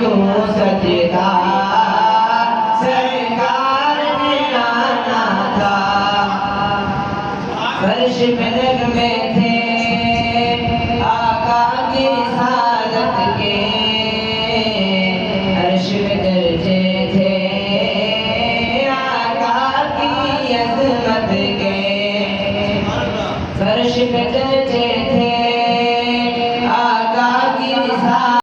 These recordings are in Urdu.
کیوں سجدہ سرکار نے آنا تھا فرش پہ نغمے تھے آقا کی سعادت کے عرش پہ درجے تھے آقا کی عظمت کے فرش پہ درجے تھے آقا کی سعادت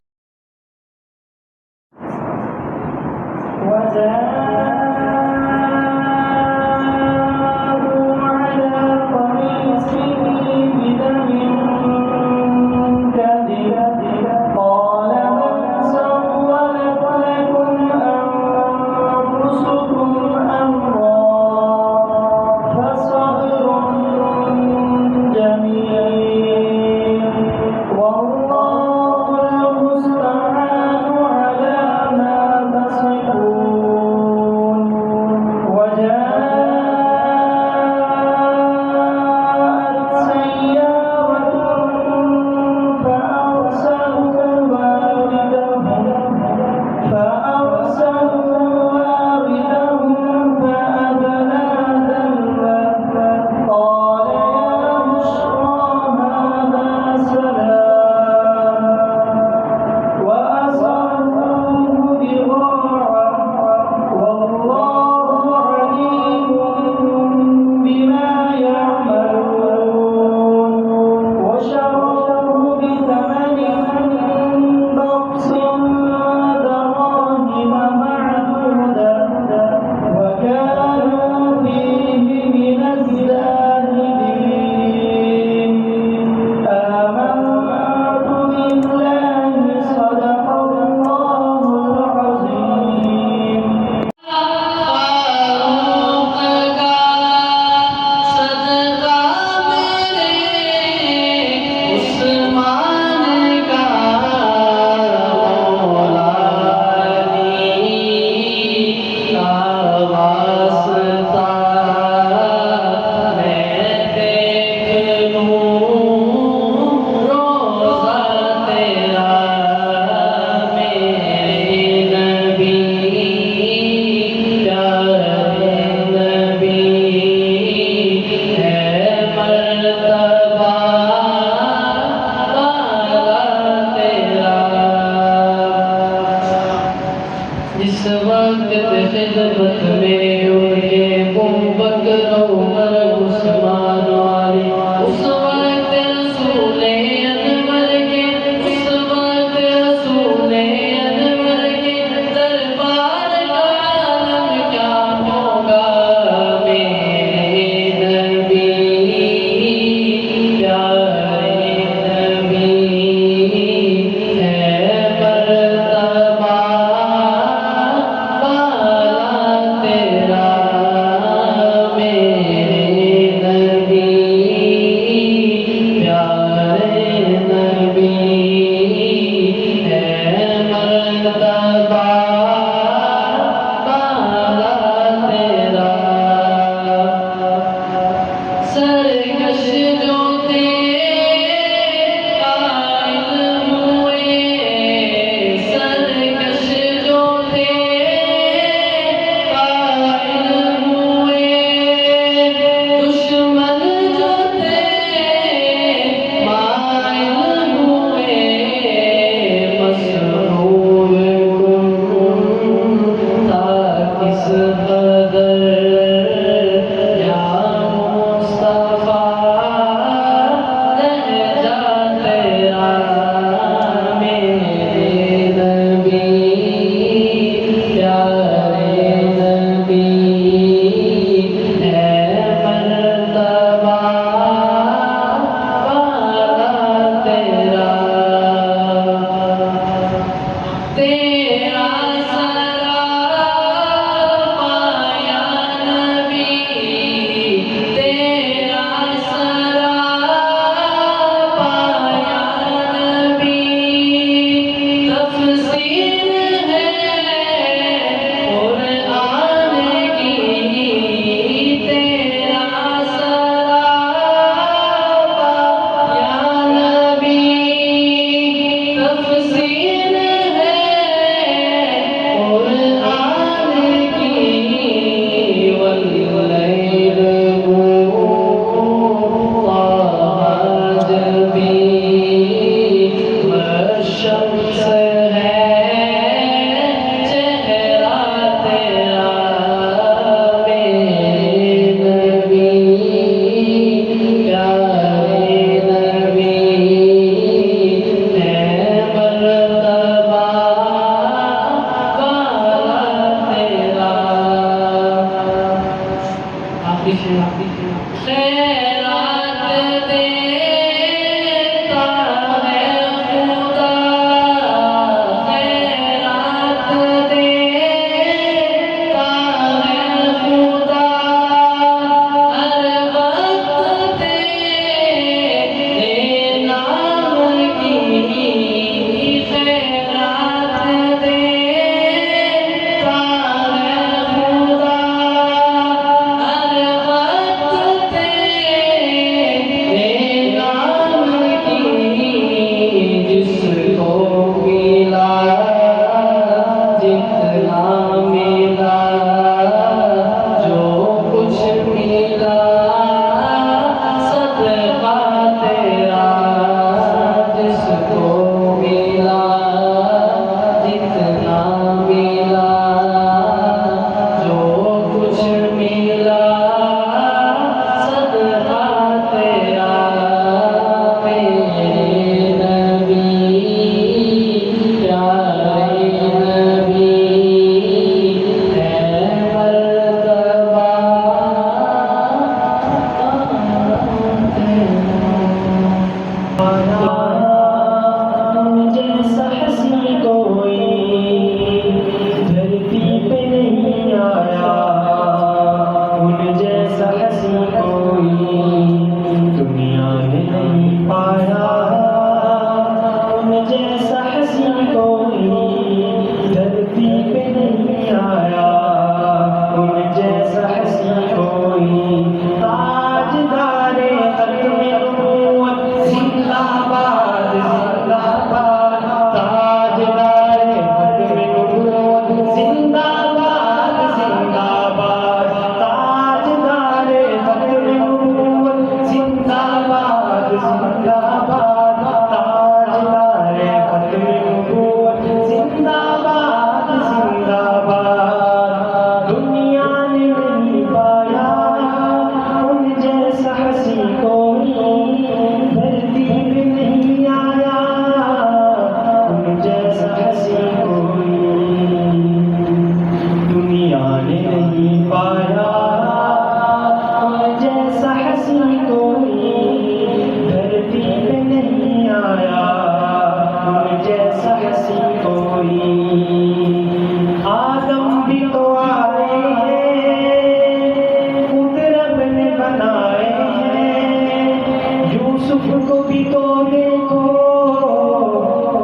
کوئی آدم بھی تو آئے ہیں خود رب نے بنائے ہیں یوسف کو بھی تو دیکھو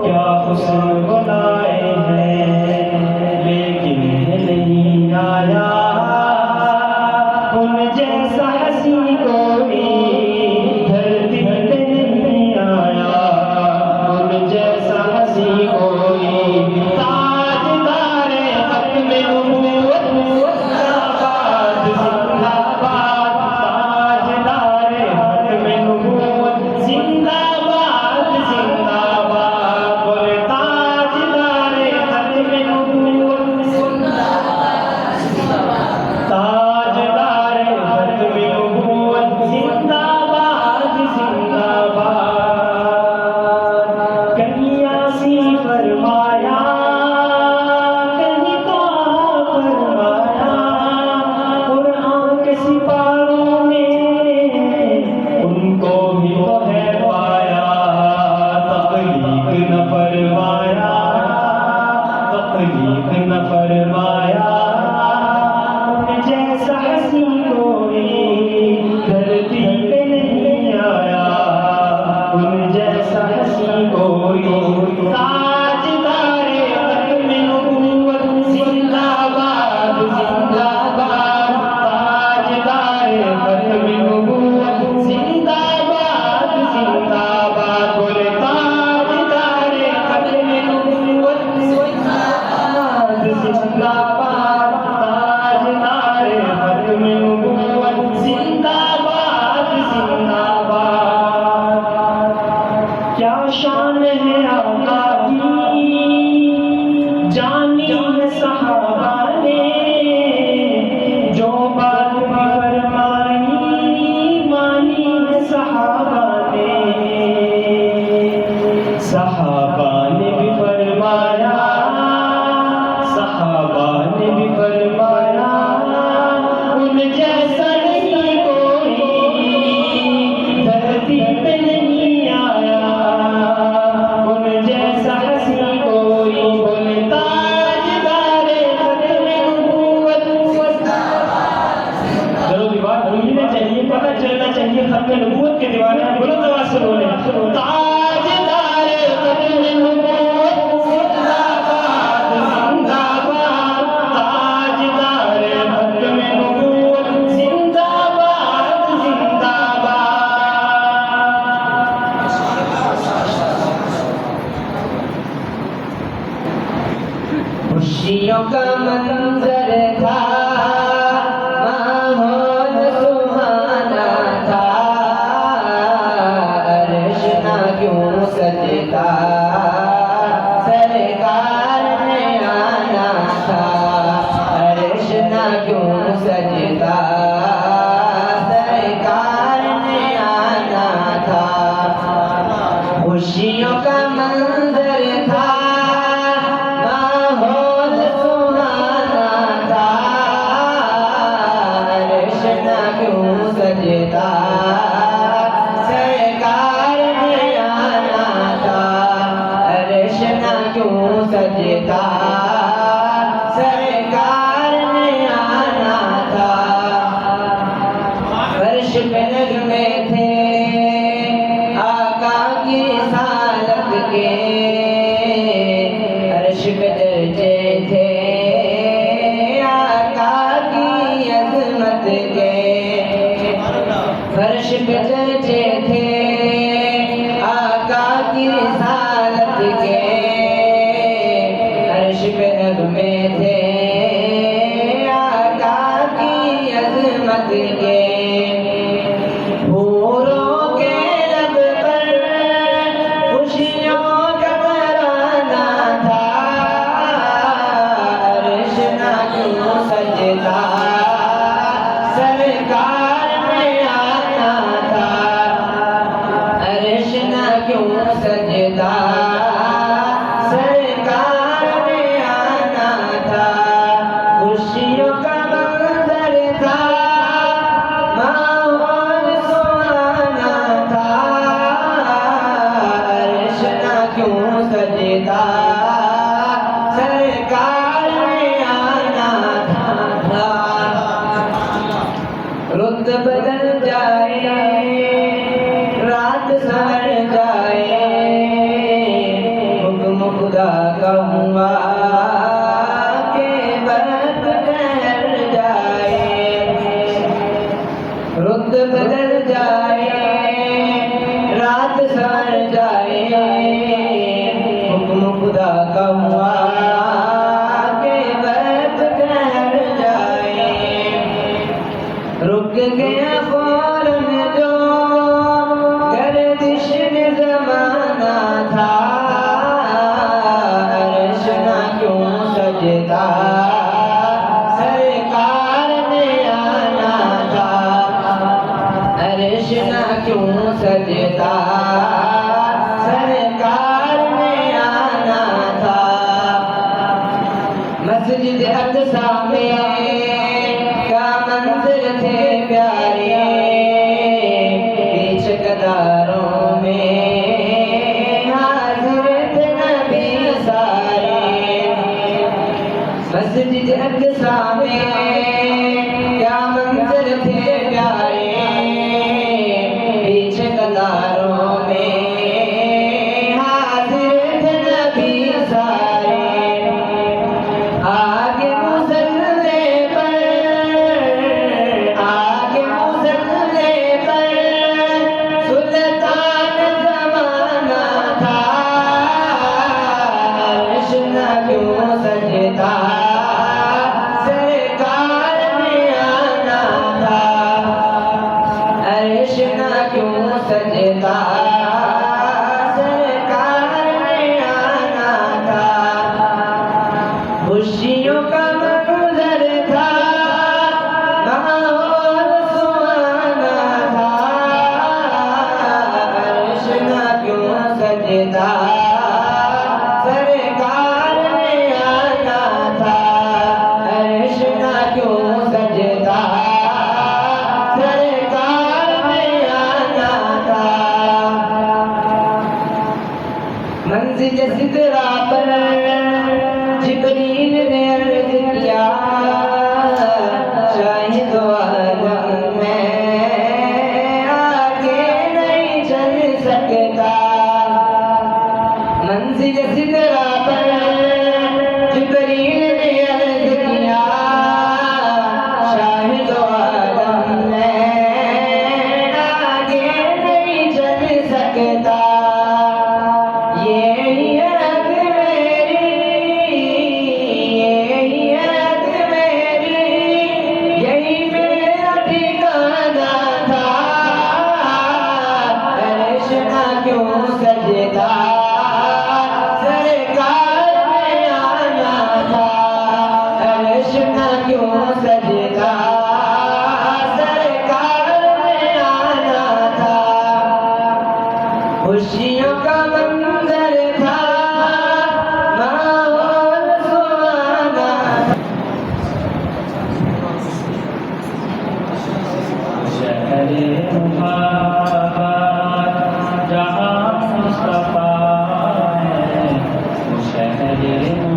کیا حسن بنائے ہیں لیکن نہیں آیا ان جیسا حسین کوئی دھرتی پہ نہیں آیا ان جیسا حسین کوئی تاجدار ختم نبوت زندہ باد زندہ باد تاجدار ختم نبوت زندہ باد زندہ باد بولے تاجدار ختم نبوت زندہ باد تاجدار ختم نبوت زندہ باد زندہ باد کہیں یاسین فرمایا کہیں طٰہٰ فرمایا قرآن کے سپاروں میں ان کو بھی تو ہے پایا تخلیق نہ فرمایا تخلیق نہ فرمایا ان جیسا حسین کوئی دھرتی پہ نہیں آیا ان جیسا حسین کوئی تاجدار ختم نبوت زندہ باد زندہ باد تاجدار ختم نبوت زندہ باد زندہ باد بولے تاجدار ختم نبوت زندہ باد زندہ باد تاجدار ختم نبوت زندہ باد زندہ باد کیا شان ہے آقا کی جانی ہے صحابہ نے جو بات بھی فرمائی مانی ہے صحابہ نے بھی فرمایا صحابہ نے بھی فرمایا ان جیسا نہیں کوئی دھرتی پہ نہیں آیا ان جیسا حسین کوئی بولے تاجدار ختم نبوت چلو دیوار بھولنا چاہیے پتہ چلنا چاہیے ختم نبوت کے دیوار ہیں بولو آواز سے بولے تاجدار ختم نبوت زندہ باد زندہ باد تاجدار ختم نبوت زندہ باد زندہ باد خوشیوں کا منظر تھا ماحول سہانا تھا عرش نہ کیوں سجتا سرکار نے آنا تھا عرش نہ کیوں سجتا سرکار نے آنا تھا خوشیوں کا منظر تھا ماحول سہانا تھا عرش نہ کیوں سجتا سرکار نے آنا تھا عرش نہ کیوں سجتا سرکار نے آنا تھا فرش پہ نغمے تھے آقا کی رسالت کے عرش پہ درجے تھے آقا کی عظمت کے فرش پہ درجے تھے آقا کی رسالت کے عرش پہ نغمے تھے آقا کی عظمت کے حوروں کے لب پر خوشیوں کا ترانہ تھا سجدہ سرکار نے آنا تھا عرش نہ کیوں سجدہ سرکار نے آنا تھا مسجد اقصی میں کیا منظر تھے پیارے پیچھے قطاروں میں حاضر تھے نبی سارے مسجد اقصی میں کیا منظر تھے پیارے پیچھے قطاروں میں حاضر تھے نبی سارے آگے مسلے پر سلطان زمانہ تھا عرش نہ کیوں سجدہ سرکار نے آنا تھا عرش نہ کیوں سجدہ سرکار نے آنا تھا خوشیوں کا منظر تھا ماحول سہانا تھا عرش نہ کیوں سجدہ سرکار نے آنا تھا عرش نہ کیوں سجدہ سرکار نے آنا تھا منزل سدرا پر جبریل نے عرض کیا شاہد عالم میں آگے نہیں چل سکتا منزل سدرا پر جبریل نے عرض کیا شاہد عالم میں آگے نہیں چل سکتا یہی عہد میری یہی میرا ٹھکانہ تھا عرش نہ کیوں سجدہ سرکار نے آنا تھا عرش نہ کیوں سجدہ سرکار نے آنا تھا خوشیوں کا منظر تھا ماحول سہانا شہر محبت جہاں مصطفیٰ ہے وہ شہر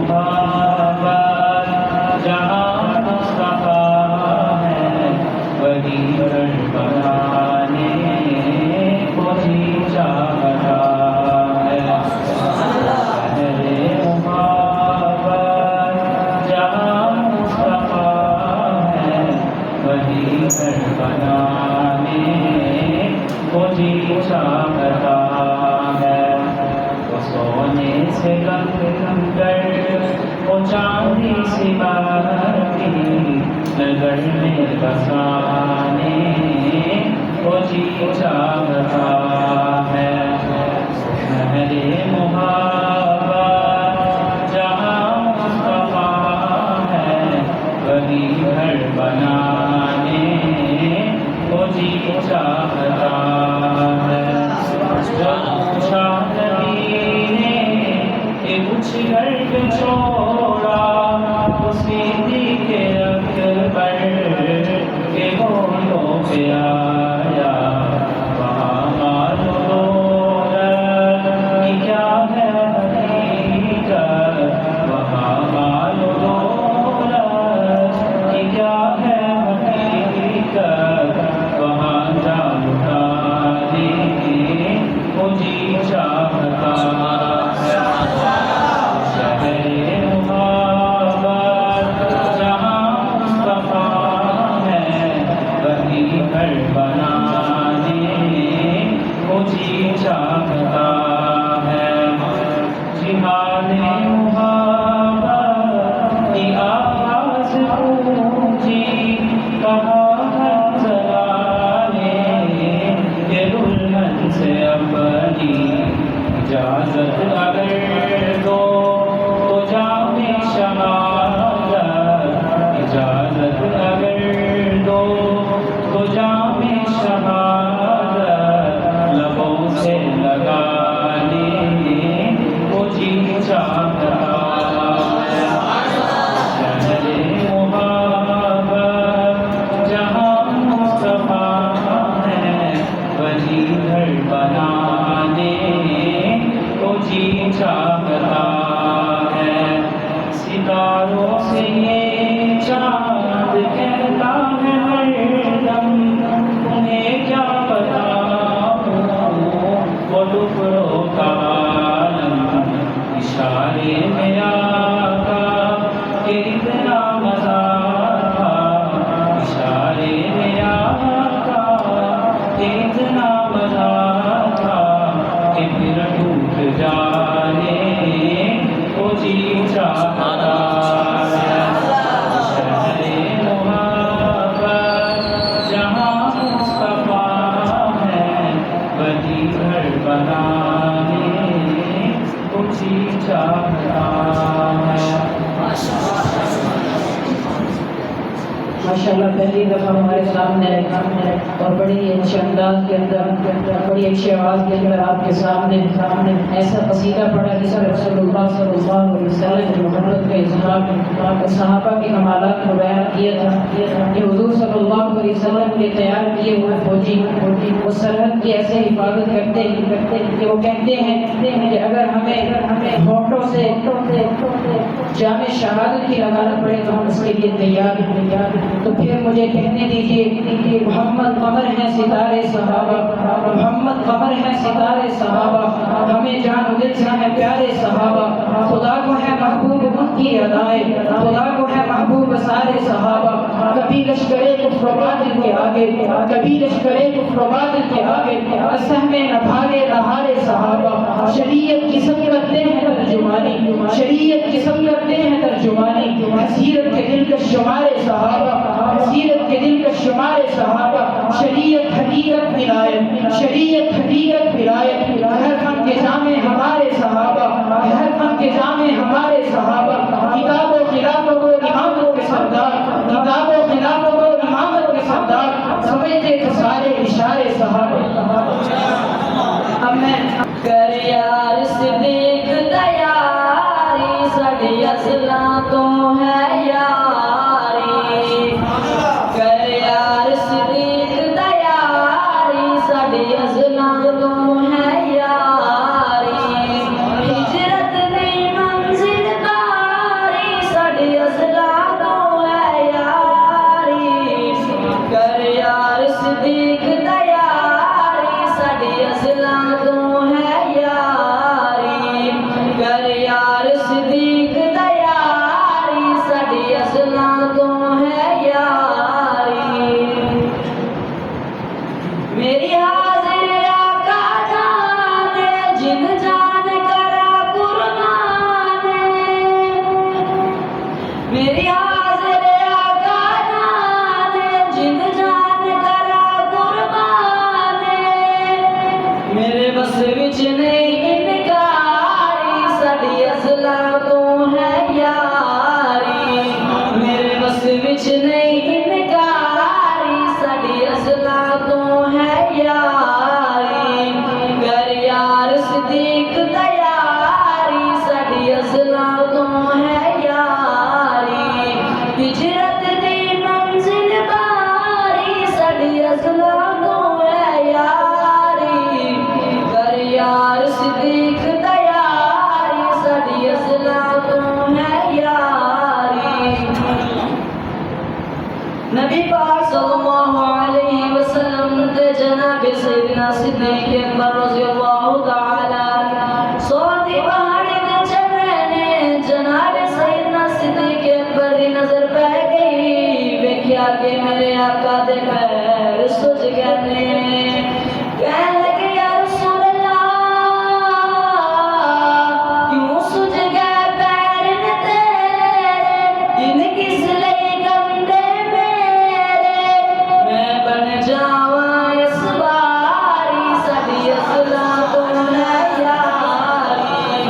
محبت جہاں مصطفیٰ ہے وہی گھر بنانے کو جی چاہتا ہے شہر محبت جہاں مصطفیٰ ہے وہی گھر بنانے کو جی چاہتا ہے وہ سونے سے رنگ کر وہ چاندی سے بارتی نگر میں بسانے کو جی چاہتا ہے شہر محبت جہاں مصطفیٰ ہے وہی گھر بنانے کو جی چاہتا ہے جب پوچھا نبی نے کہ کچھ گھر پہ چھوڑا اسی کے اکبر کے بولوں پہ آیا وہاں معلوم دولت کی کیا ہے حقیقت وہاں معلوم دولت کی کیا ہے حقیقت وہاں جا لٹا دی وہ جی چاہتا ہے شہر محبت جہاں مصطفیٰ ہے وہی گھر بنانے کو جی چاہتا ہے جہاد محبت کی آواز اونچی کہا حنظلہ نے کہ دلہن سے اپنی اجازت اگر دو تو جامِ شمال ماشاءاللہ پہلی دفعہ ہمارے سامنے اور بڑی ہی اچھے انداز کے اندر بڑی اچھی آواز کے اندر آپ کے سامنے ایسا قصیدہ پڑھا جس میں رسول اللہ صلی اللہ علیہ وسلم کی محبت کا اظہار صحابہ کے کمالات کو بیان کیا تھا کہ حضور صلی اللہ علیہ وسلم کے تیار کیے ہوئے فوجی وہ سرحد کی ایسے حفاظت کرتے کہ وہ کہتے ہیں کہ اگر ہمیں ہونٹوں سے جامع شہادت کی لگانا پڑے تو ہم اس کے لیے تیار ہیں۔ تو پھر مجھے کہنے دیجیے محمد قمر ہیں ستارے صحابہ، محمد قمر ہیں ستارے صحابہ، ہمیں جان و دل سے ہیں پیارے صحابہ، خدا کو ہے محبوب ان کی ادائیں، خدا کو ہے محبوب سارے صحابہ۔ کبھی لشکرے کفر و باطل کے آگے، کبھی لشکرے کفر و باطل کے آگے اسہمیں نہ بھاگے نہارے صحابہ۔ شریعت کی سب کرتے ہیں ترجمانی، شریعت کی سب کرتے ہیں ترجمانی، حسیرت کے دل کا شمار صحابہ، حسیرت کے دل کا شمار صحابہ۔ شریعت حقیقت ولایت، شریعت حقیقت ولایت، ہر فن کے جامع ہمارے صحابہ، ہر فن کے جامع ہمارے صحابہ۔ کتاب و خلافت و امامت کے سردار، کتاب و خلافت و امامت کے سردار، سمجھتے تھے سارے اشارے صحابہ۔ اب میں کر یار صدیق تیاری ساڈی اصلاں تو ہے یاری، کر یار صدیق تیاری ساڈی اصلاں تو ہے یاری، ہجرت دی منزل تاری ساڈی اصلاں تو ہے یاری، کر یار صدیق تیاری ساڈی اصلاں تو ہے یاری، کر یار صدیق تیاری ساڈی اصلاں تو ہے یاری۔ میری حاضر آقا جانے جن جان کرا قربان، میری حاضر آقا جانے جن جان کرا قربان، میرے بس وچ نہیں انکاری ساڈی اصلاں تو ہے یاری، میرے بس وچ نہیں انکاری ساڈی اصلاں تو ہے یاری، کر یار صدیق تیاری ساڈی اصلاں تو ہے یاری، ہجرت دی منزل باری ساڈی اصلاں تو ہے یاری، کر یار صدیق تیاری ساڈی اصلاں تو ہے یاری۔ نبی پاک صلی اللہ علیہ وسلم تے جناب سیدنا صدیق اکبر رضی اللہ تعالی سوتی پہاڑی تے چل رہے نے، جناب سیدنا صدیق اکبر دی نظر پہ گئی، ویکھیا کہ میرے آقا دے پیر سج گئے نے، کہنے لگے یا رسول اللہ کیوں سج گئے پیر نے تیرے، ان کس لئی گندے میرے، میں بن جاواں اس باری ساڈی اصلاں تو ہے یاری،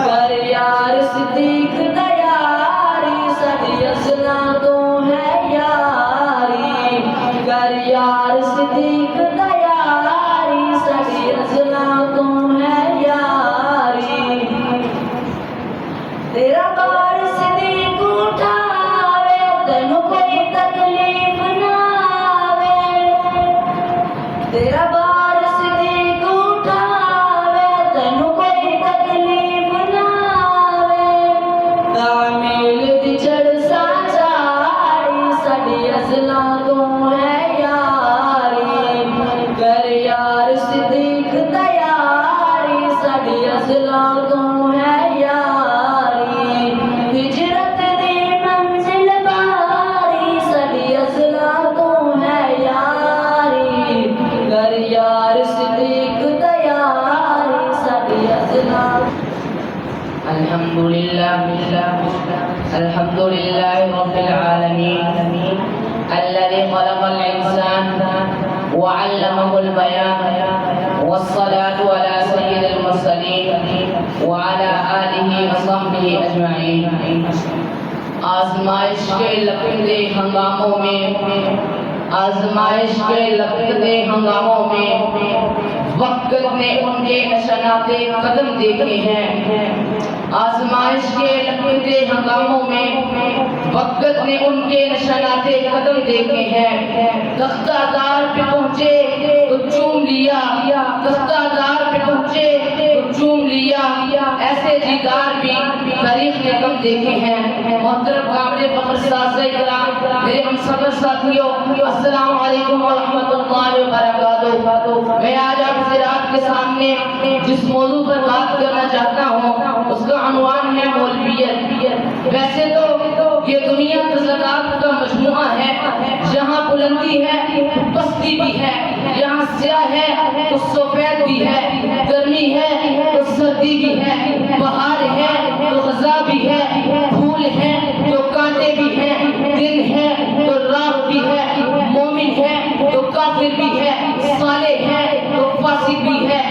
کر یار صدیق تیاری ساڈی اصلاں تو ہے یاری، کر یار صدیق تیاری ساڈی اصلاں تو ہے یاری۔ تیرا بار صدیق اٹھاوے تینوں کوئی تکلیف نہ آوے، تیرا بار صدیق اٹھاوے تینوں کوئی تکلیف نہ آوے، تعمیل دی جڑ سا چاڑی ساڈی اصلاں تو ہے یاری، کر یار صدیق تیاری ساڈی اصلاں تو ہے یاری، ہجرت دی منزل باری ساڈی اصلاں تو ہے یاری، کر یار صدیق تیاری ساڈی اصلاں۔ الحمدللہ الحمدللہ رب العالمین الذي خلق الإنسان وعلمه البيان، والصلاة على سيد المرسلين وعلى آله وصحبه أجمعين۔ آزمائش کے لپٹے ہنگاموں میں، آزمائش کے لپٹے ہنگاموں میں وقت نے ان کے نشانات قدم دیکھے ہیں، آزمائش کے لپٹے ہنگاموں میں وقت نے ان کے نشانات قدم دیکھے ہیں، تختہ دار پہ پہنچے تو چوم لیا، تختہ دار پہ پہنچے تو چوم لیا، ایسے دیدار بھی تاریخ نے کم دیکھے ہیں۔ محترم قابل فخر ساتھیو کرام، میرے ہم سفر ساتھیوں، السلام علیکم ورحمۃ اللہ وبرکاتہ۔ میں آج آپ سے آپ کے سامنے جس موضوع پر بات کرنا چاہتا ہوں اس کا عنوان ہے مولویت۔ ویسے تو یہ دنیا تضادات کا مجموعہ ہے، جہاں بلندی ہے پستی بھی ہے، یہاں سیاہ ہے تو سفید بھی ہے، گرمی ہے تو سردی بھی ہے، بہار ہے تو خزاں بھی ہے، پھول ہے تو کانٹے بھی ہیں، دن ہے تو رات بھی ہے، مومن ہے تو کافر بھی ہے، صالح ہے تو فاسق بھی ہے،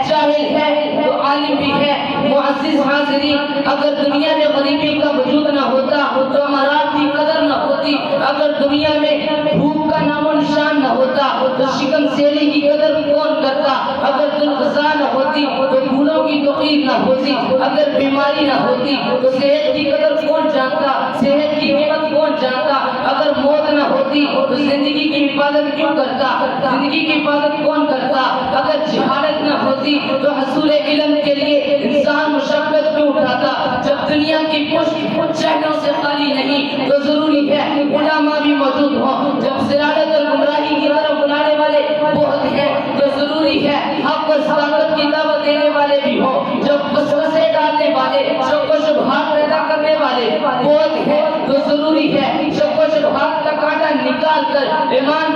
جاہل ہے تو عالم بھی ہے۔ معزز حاضرین، اگر دنیا میں غریبی کا وجود نہ ہوتا تو امارات کی قدر نہ ہوتی، اگر دنیا میں بھوک کا نام و نشان نہ ہوتا تو شکم سیری کی قدر کون کرتا، اگر دل غذا نہ ہوتی تو پھولوں کی توقیر نہ ہوتی، اگر بیماری نہ ہوتی تو صحت کی قدر کون جانتا، صحت کی قیمت کون جانتا، اگر موت نہ ہوتی تو زندگی کی حفاظت کیوں کرتا، زندگی کی حفاظت کون کرتا، اگر جہالت نہ ہوتی تو حصول علم کے لیے انسان مشقت کیوں اٹھاتا۔ جب دنیا کی پشت چہروں سے خالی نہیں تو ضروری ہے علماء بھی موجود ہوں، جب ضلالت اور گمراہی کی طرف بلانے والے بہت ہیں تو ضروری ہے حق اور صداقت کی دعوت دینے والے بھی ہوں، جب وسوسے ڈالنے والے، شک و شبہات پیدا کرنے والے بہت ہیں تو ضروری ہے شک و شبہات کا کانٹا نکال کر ایمان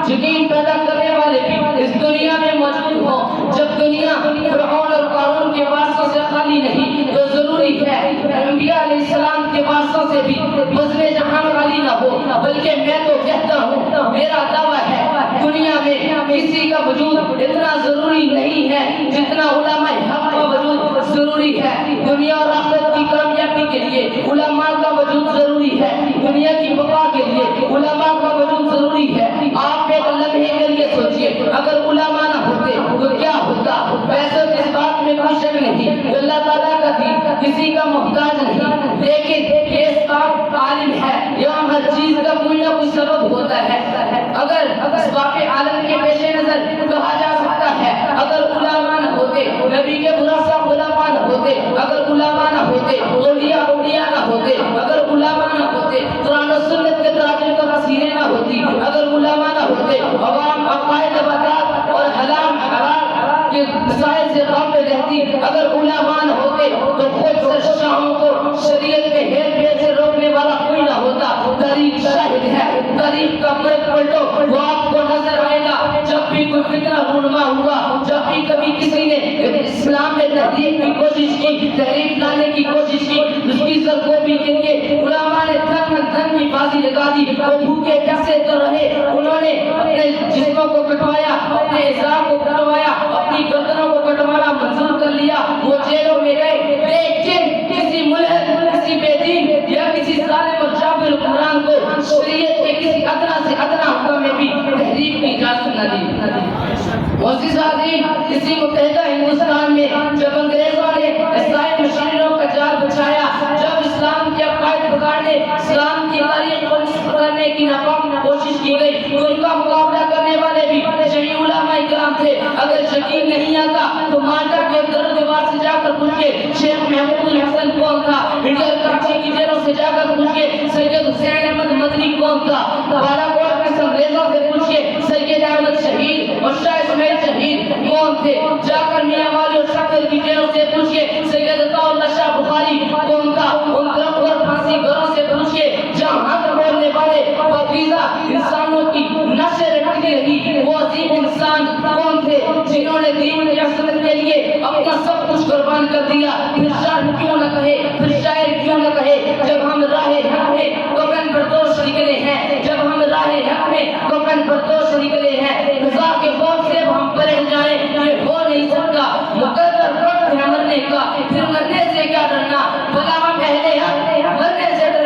یقین پیدا کرنے والے بھی اس دنیا میں موجود ہوں۔ جب دنیا فرعون اور قارون کے واسطوں سے خالی نہیں تو ضروری ہے انبیاء علیہ السلام کے واسطوں سے بھی وزن جہان خالی نہ ہو، بلکہ میں تو کہتا ہوں، میرا دعویٰ ہے دنیا میں کسی کا وجود اتنا ضروری نہیں ہے جتنا علماء حق کا وجود ضروری ہے۔ دنیا اور آخرت کی کامیابی کے لیے علماء کا وجود ضروری ہے، دنیا کی بقا کے لیے علماء کا وجود ضروری ہے۔ آپ ایک لمحے کے لیے سوچئے، اگر علماء نہ ہوتے تو کیا ہوتا؟ ویسے اس بات میں کوئی شک نہیں کہ اللہ تعالیٰ کا دین کسی کا محتاج نہیں، لیکن یہ اس بات عالم ہے یہاں ہر چیز کا کوئی نہ کوئی سبب ہوتا ہے۔ اگر اسباب عالم کے پیش نظر کہا جا سکتا ہے اگر علماء نہ ہوتے، نبی کے براسا علماء نہ ہوتے، اگر علماء نہ ہوتے، اولیاء نہ ہوتے، اگر علماء نہ ہوتے، قرآن و سنت کے تراجم کا وسیلے نہ ہوتی، اگر علماء نہ ہوتے، عوام عقائد بدعات اور حلال حرام کے مسائل سے غافل رہتی، اگر علماء نہ ہوتے تو خود سے شاہوں کو شریعت کے ہیر پھیر سے روکنے والا کوئی نہ ہوتا۔ تاریخ شاہد ہے، تاریخ کا پلٹو وہ آپ کو نظر آئے گا، جب بھی کوئی فتنہ رونما ہوا، جب بھی کبھی کسی نے اسلام میں تحریک کی کوشش کی، تحریک لانے کی کوشش کی، اس کی سرکوبی کے لیے علماء نے دھن کی بازی لگا دی، وہ بھوکے پیسے تو رہے، انہوں نے اپنے جسموں کو کٹوایا، اپنے اعضاء کو کٹوایا، اپنی گردنوں کو کٹوانا منظور کر لیا، وہ جیلوں میں گئے، لیکن کسی ملحد، کسی بے دین یا کسی ظالم اور جابر حکمران کو شریعت کے کسی ادنا سے ادنا حکم میں بھی تحریک کی اجازت نہ دی۔ معزز حاضرین، کسی متحدہ ہندوستان میں جب انگریزوں نے عیسائی مشینوں کا جال بچھایا، جب اسلام کے عقائد بگاڑنے، اسلام کی تاریخ کو نصف کرنے کی ناکام کوشش کی گئی تو ان کا مقابلہ کرنے والے بھی شیعی علماء کرام تھے۔ اگر یقین نہیں آتا تو مالٹا کے در دیوار سے جا کر پوچھئے شیخ محمود الحسن کون تھا، انڈیا کراچی کی جیلوں سے جا کر پوچھئے سید حسین احمد مدنی کون تھا، بالا کوٹ کے انگریزوں سے پوچھئے سید احمد شہید اور شاہ اسماعیل شہید کون تھے، جا کر میاں والی اور شکر کی جیلوں سے پوچھئے سید عطا اللہ شاہ بخاری کون تھا، ان طرف اور پھانسی گھروں سے پوچھئے جہاں حق بولنے والے پاکیزہ انسانوں کی نشر رکھتی رہی وہ عظیم انسان کون تھے جنہوں نے دین کی عصمت کے لیے اپنا سب کچھ قربان کر دیا۔ پھر شاعر کیوں نہ کہے، پھر شاعر کیوں نہ کہے، جب ہم راہ حق میں کفن پردوش نکلے ہیں، جب ہم راہ حق میں کفن پردوش نکلے ہیں، قضا کے خوف سے ہم پرہٹ جائیں یہ ہو نہیں سکتا، مقرر وقت ہے مرنے کا، پھر مرنے سے کیا ڈرنا، بھلا ہم اہل حق مرنے سے ڈرے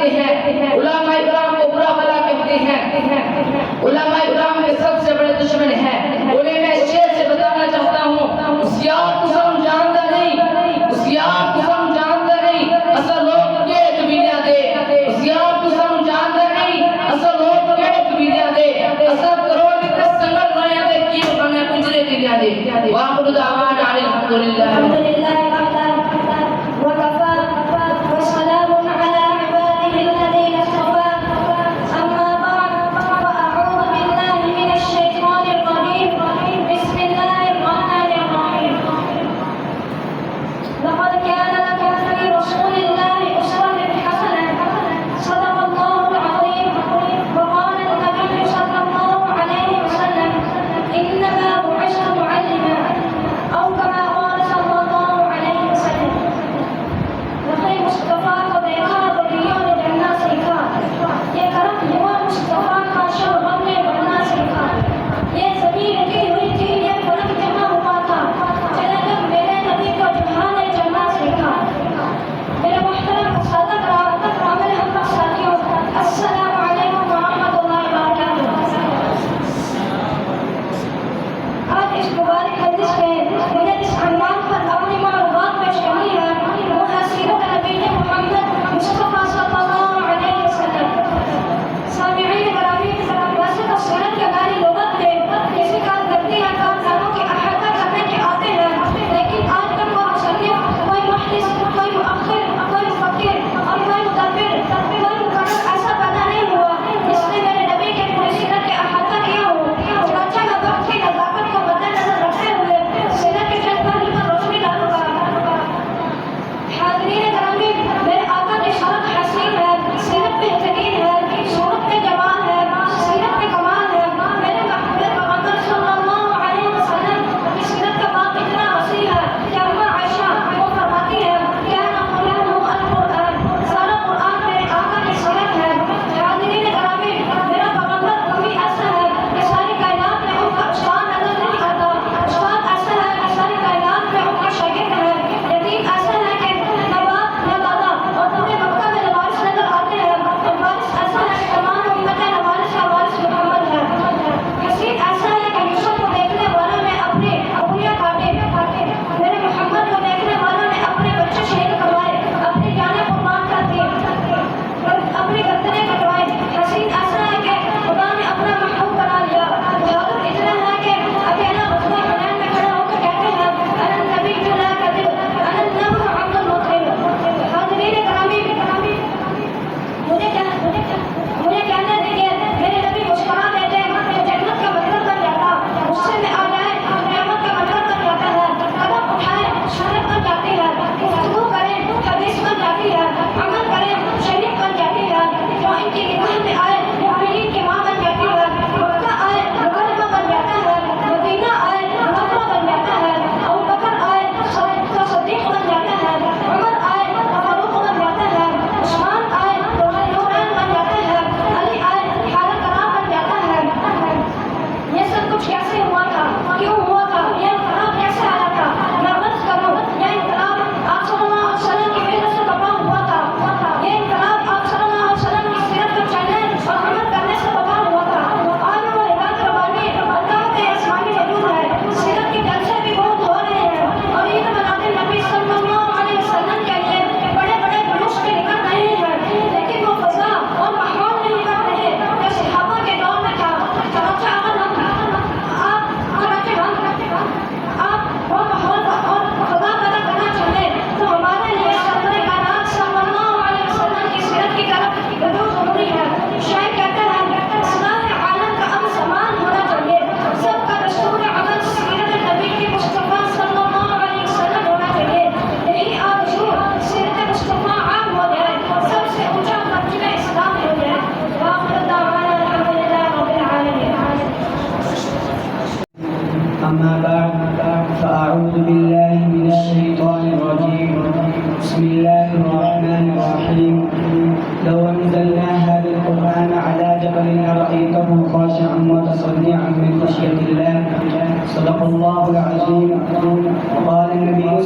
دیتے ہیں، علماء کرام کو برا بھلا کہتے ہیں، علماء کرام کے سب سے بڑے دشمن ہیں. انہیں میں شعر سے بتانا چاہتا ہوں، ہوشیار قسم جانتا نہیں، ہوشیار قسم جانتا نہیں، اصل لوگ کے قبیلیاں دے. ہوشیار قسم جانتا نہیں، اصل لوگ کے قبیلیاں دے. اصل کروڑ کے سنگل رہے دے کی بنے گجرے دنیا دے. واخر دعوانا الحمدللہ.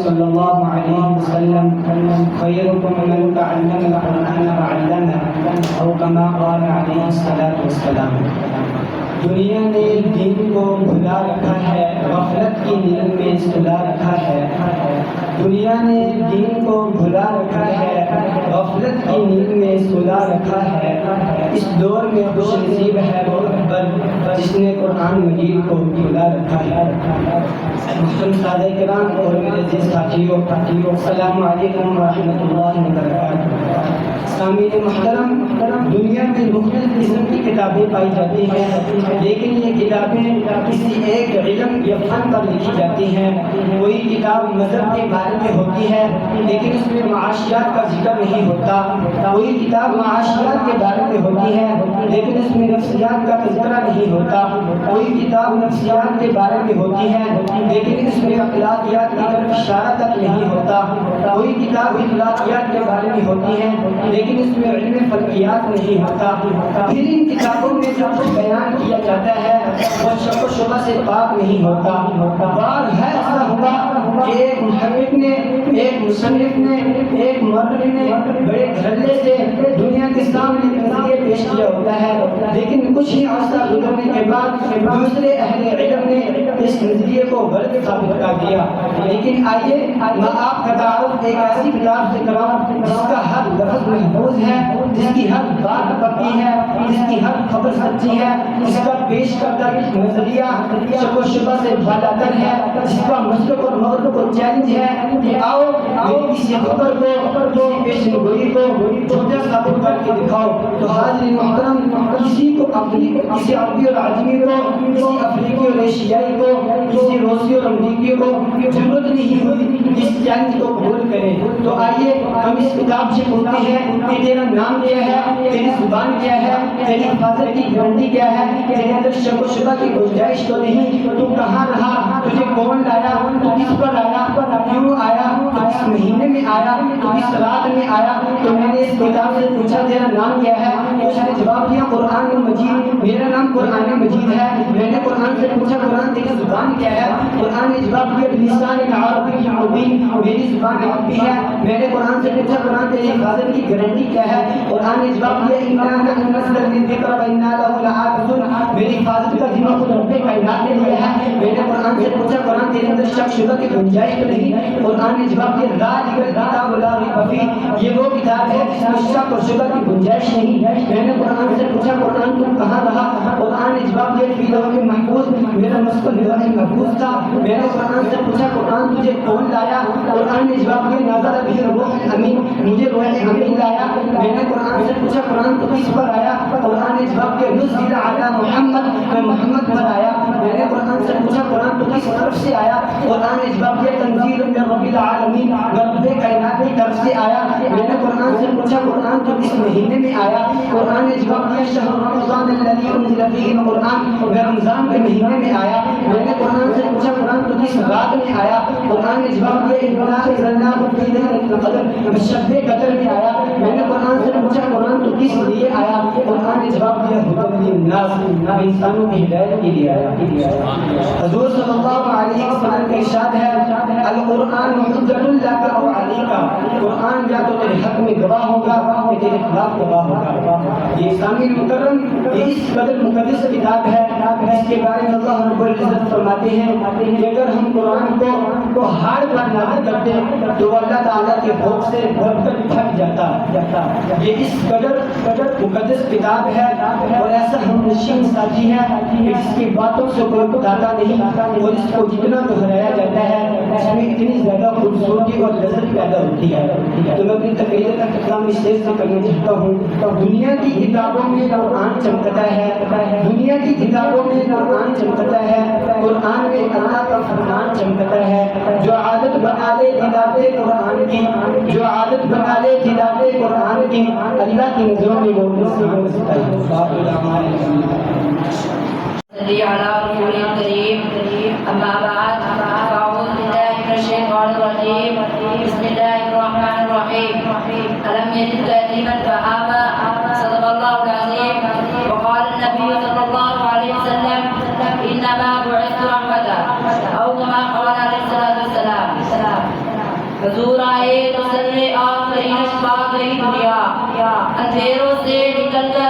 صلى الله عليه وسلم خيركم من تعلم القرآن وعلمه کما قال علیہ الصلوۃ والسلام۔ دنیا نے دین کو بھلا رکھا ہے، غفلت کی نیند میں سلا رکھا ہے۔ دنیا نے دین کو بھلا رکھا ہے، غفلت کی نیند میں سلا رکھا ہے۔ اس دور میں خوش نصیب ہے وہ رہبر جس نے قرآن مجید کو بھلا رکھا ہے۔ محترم سادہ کرام اور میرے عزیز ساتھیوں، السلام علیکم ورحمۃ اللہ وبرکاتہ۔ سامعین محترم، دنیا میں مختلف قسم کی کتابیں پائی جاتی ہیں، لیکن یہ کتابیں کسی ایک علم یا فن پر لکھی جاتی ہیں۔ کوئی کتاب مذہب کے بارے میں ہوتی ہے لیکن اس میں معاشیات کا ذکر نہیں ہوتا، کوئی کتاب معاشیات کے بارے میں ہوتی ہے لیکن اس میں نفسیات کا تذکرہ نہیں ہوتا، کوئی کتاب نفسیات کے بارے میں ہوتی ہے لیکن اس میں اخلاقیات کی طرف اشارہ تک نہیں ہوتا، کوئی کتاب اخلاقیات کے بارے میں ہوتی ہے لیکن اس میں علم فلکیات نہیں ہوتا۔ پھر ان کتابوں میں جو کچھ بیان کیا جاتا ہے وہ شک و شبہ سے پاک نہیں ہوتا۔ بار ہے ایسا ہوا کہ ایک محقق نے، ایک مصنف نے، ایک مورخ نے بڑے دھڑلے سے دنیا کے سامنے نظریے پیش کیا ہوتا ہے، لیکن کچھ ہی عرصہ گزرنے کے بعد دوسرے اہل علم نے اس نظریے کو غلط ثابت کر دیا۔ لیکن آئیے میں آپ کا تعارف ایک ایسی کتاب سے کراؤں جس کا ہر لفظ محفوظ ہے، جس کی ہر بات پکی ہے، جس کی ہر خبر سچی ہے، جس کا پیش کردہ نظریہ شک و شبہ سے بالاتر ہے، جس کا مسلک اور مغرب کو چیلنج ہے کہ آؤ میری کسی خبر کو، کسی پیشن گوئی کو جھوٹا ثابت کر کے دکھاؤ۔ تو حاضرین محترم، کسی عربی اور عجمی کو، کسی افریقی اور ایشیائی کو، کسی روسی اور امریکی کو ضرورت نہیں ہوئی اس چیلنج کو قبول کریں۔ تو آئیے ہم اس کتاب سے پوچھتے ہیں کہ تیرا نام کیا ہے، تیری زبان کیا ہے، تیری حفاظت کی گارنٹی کیا ہے، تیرے اندر شک و شبہ کی گنجائش تو نہیں، تو کہاں رہا، تجھے کون لایا، تو کس پر آیا، کیوں آیا، تو کس مہینے میں آیا، تو کس رات میں آیا۔ تو میں نے اس کتاب سے پوچھا تیرا نام کیا ہے، تو اس نے جواب دیا قرآن مجید، میرا نام قرآن مجید ہے۔ میں نے قرآن سے پوچھا قرآن تیری زبان کیا ہے، قرآن نے جواب دیا بلسان عربی مبین، میری زبان عربی ہے۔ میں نے قرآن سے پوچھا قرآن تیری حفاظت کی گارنٹی کیا ہے، قرآن نے جواب دیا انا نحن نزلنا الذکر وانا له لحافظون، میری حفاظت کا ذمہ خود رب کائنات نے لیا ہے۔ میں نے قرآن سے پوچھا قرآن تیرے اندر شک شبہ کی گنجائش تو نہیں، قرآن نے جواب دیا ذالک الکتاب لا ریب فیہ، یہ وہ کتاب ہے جس میں شک اور شبہ کی گنجائش نہیں۔ میں نے قرآن سے پوچھا قرآن تم کہاں رہا، قرآن نے جواب دیا فی لوح محفوظ، میرا مسکن لوح محفوظ تھا۔ میں نے قرآن سے پوچھا قرآن تجھے کون لایا، قرآن نے جواب دیا نازل بہ الروح الامین، مجھے روح امین لایا۔ میں نے قرآن سے پوچھا قرآن تو کس پر آیا، قرآن نے جواب دیا نزل علی محمد، میں محمد پر آیا۔ میں نے قرآن سے پوچھا قرآن تو کس طرف سے آیا، قرآن نے جواب دیا تنزیل من رب العالمین، رب کائنات کی طرف سے آیا۔ میں نے قرآن سے پوچھا قرآن تو کس مہینے میں آیا، قرآن نے جواب دیا شہر رمضان الذی انزل فیہ القرآن، میں رمضان کے مہینے میں آیا۔ میں نے قرآن سے پوچھا قرآن تو کس رات میں آیا، قرآن نے جواب دیا انا انزلناہ فی لیلۃ القدر، میں شب قدر میں آیا۔ میں نے قرآن سے پوچھا قرآن تو کس لیے آیا، قرآن نے جواب دیا ہدی للناس، انسانوں کی ہدایت کے لیے آیا۔ حضور صلی اللہ علیہ وسلم کا ارشاد ہے القرآن حجۃ لک او علیک، قرآن یا تو تیرے حق میں گواہ ہوگا یا تیرے خلاف گواہ ہوگا۔ یہ سامعین مکرم، یہ اس قدر مقدس کتاب ہے جس کے بارے میں اللہ رب العزت فرماتے ہیں کہ اگر ہم قرآن کو ہار پر نازل کرتے تو اللہ تعالیٰ کے خوف سے بھر کر تھک جاتا۔ یہ اس قدر مقدس کتاب ہے اور ایسا ہم نشین ساتھی ہے کہ جس کی باتوں سے کوئی بتاتا نہیں، اور اس کو جتنا دہرایا جاتا ہے اس میں اتنی زیادہ خوبصورتی اور لذت پیدا ہوتی ہے۔ تو میں اپنی تقریر کا اختتام اس چیز سے کرنا چاہتا ہوں، دنیا کی کتابوں میں قرآن چمکتا ہے، دنیا کی کتابوں میں قرآن چمکتا ہے، قرآن میں اللہ کا فرمان چمکتا ہے۔ جو عادت بنا لے تلاوت قرآن کی، جو عادت بنا لے تلاوت قرآن کی، اللہ کی نظروں میں وہ مستقبل ہے۔ صلی علی رسول کریم، اما بعد، اعوذ باللہ من الشیطان الرجیم، بسم اللہ الرحمن الرحیم، الم یجدک یتیما فآوی، صدق اللہ العظیم۔ وقال النبی صلی اللہ علیہ وسلم انما بعثت رحمة، او کما قال علیہ الصلوۃ والسلام۔ حضور آئے تو سر آفرینش پا گئی دنیا، اندھیروں سے نکل کر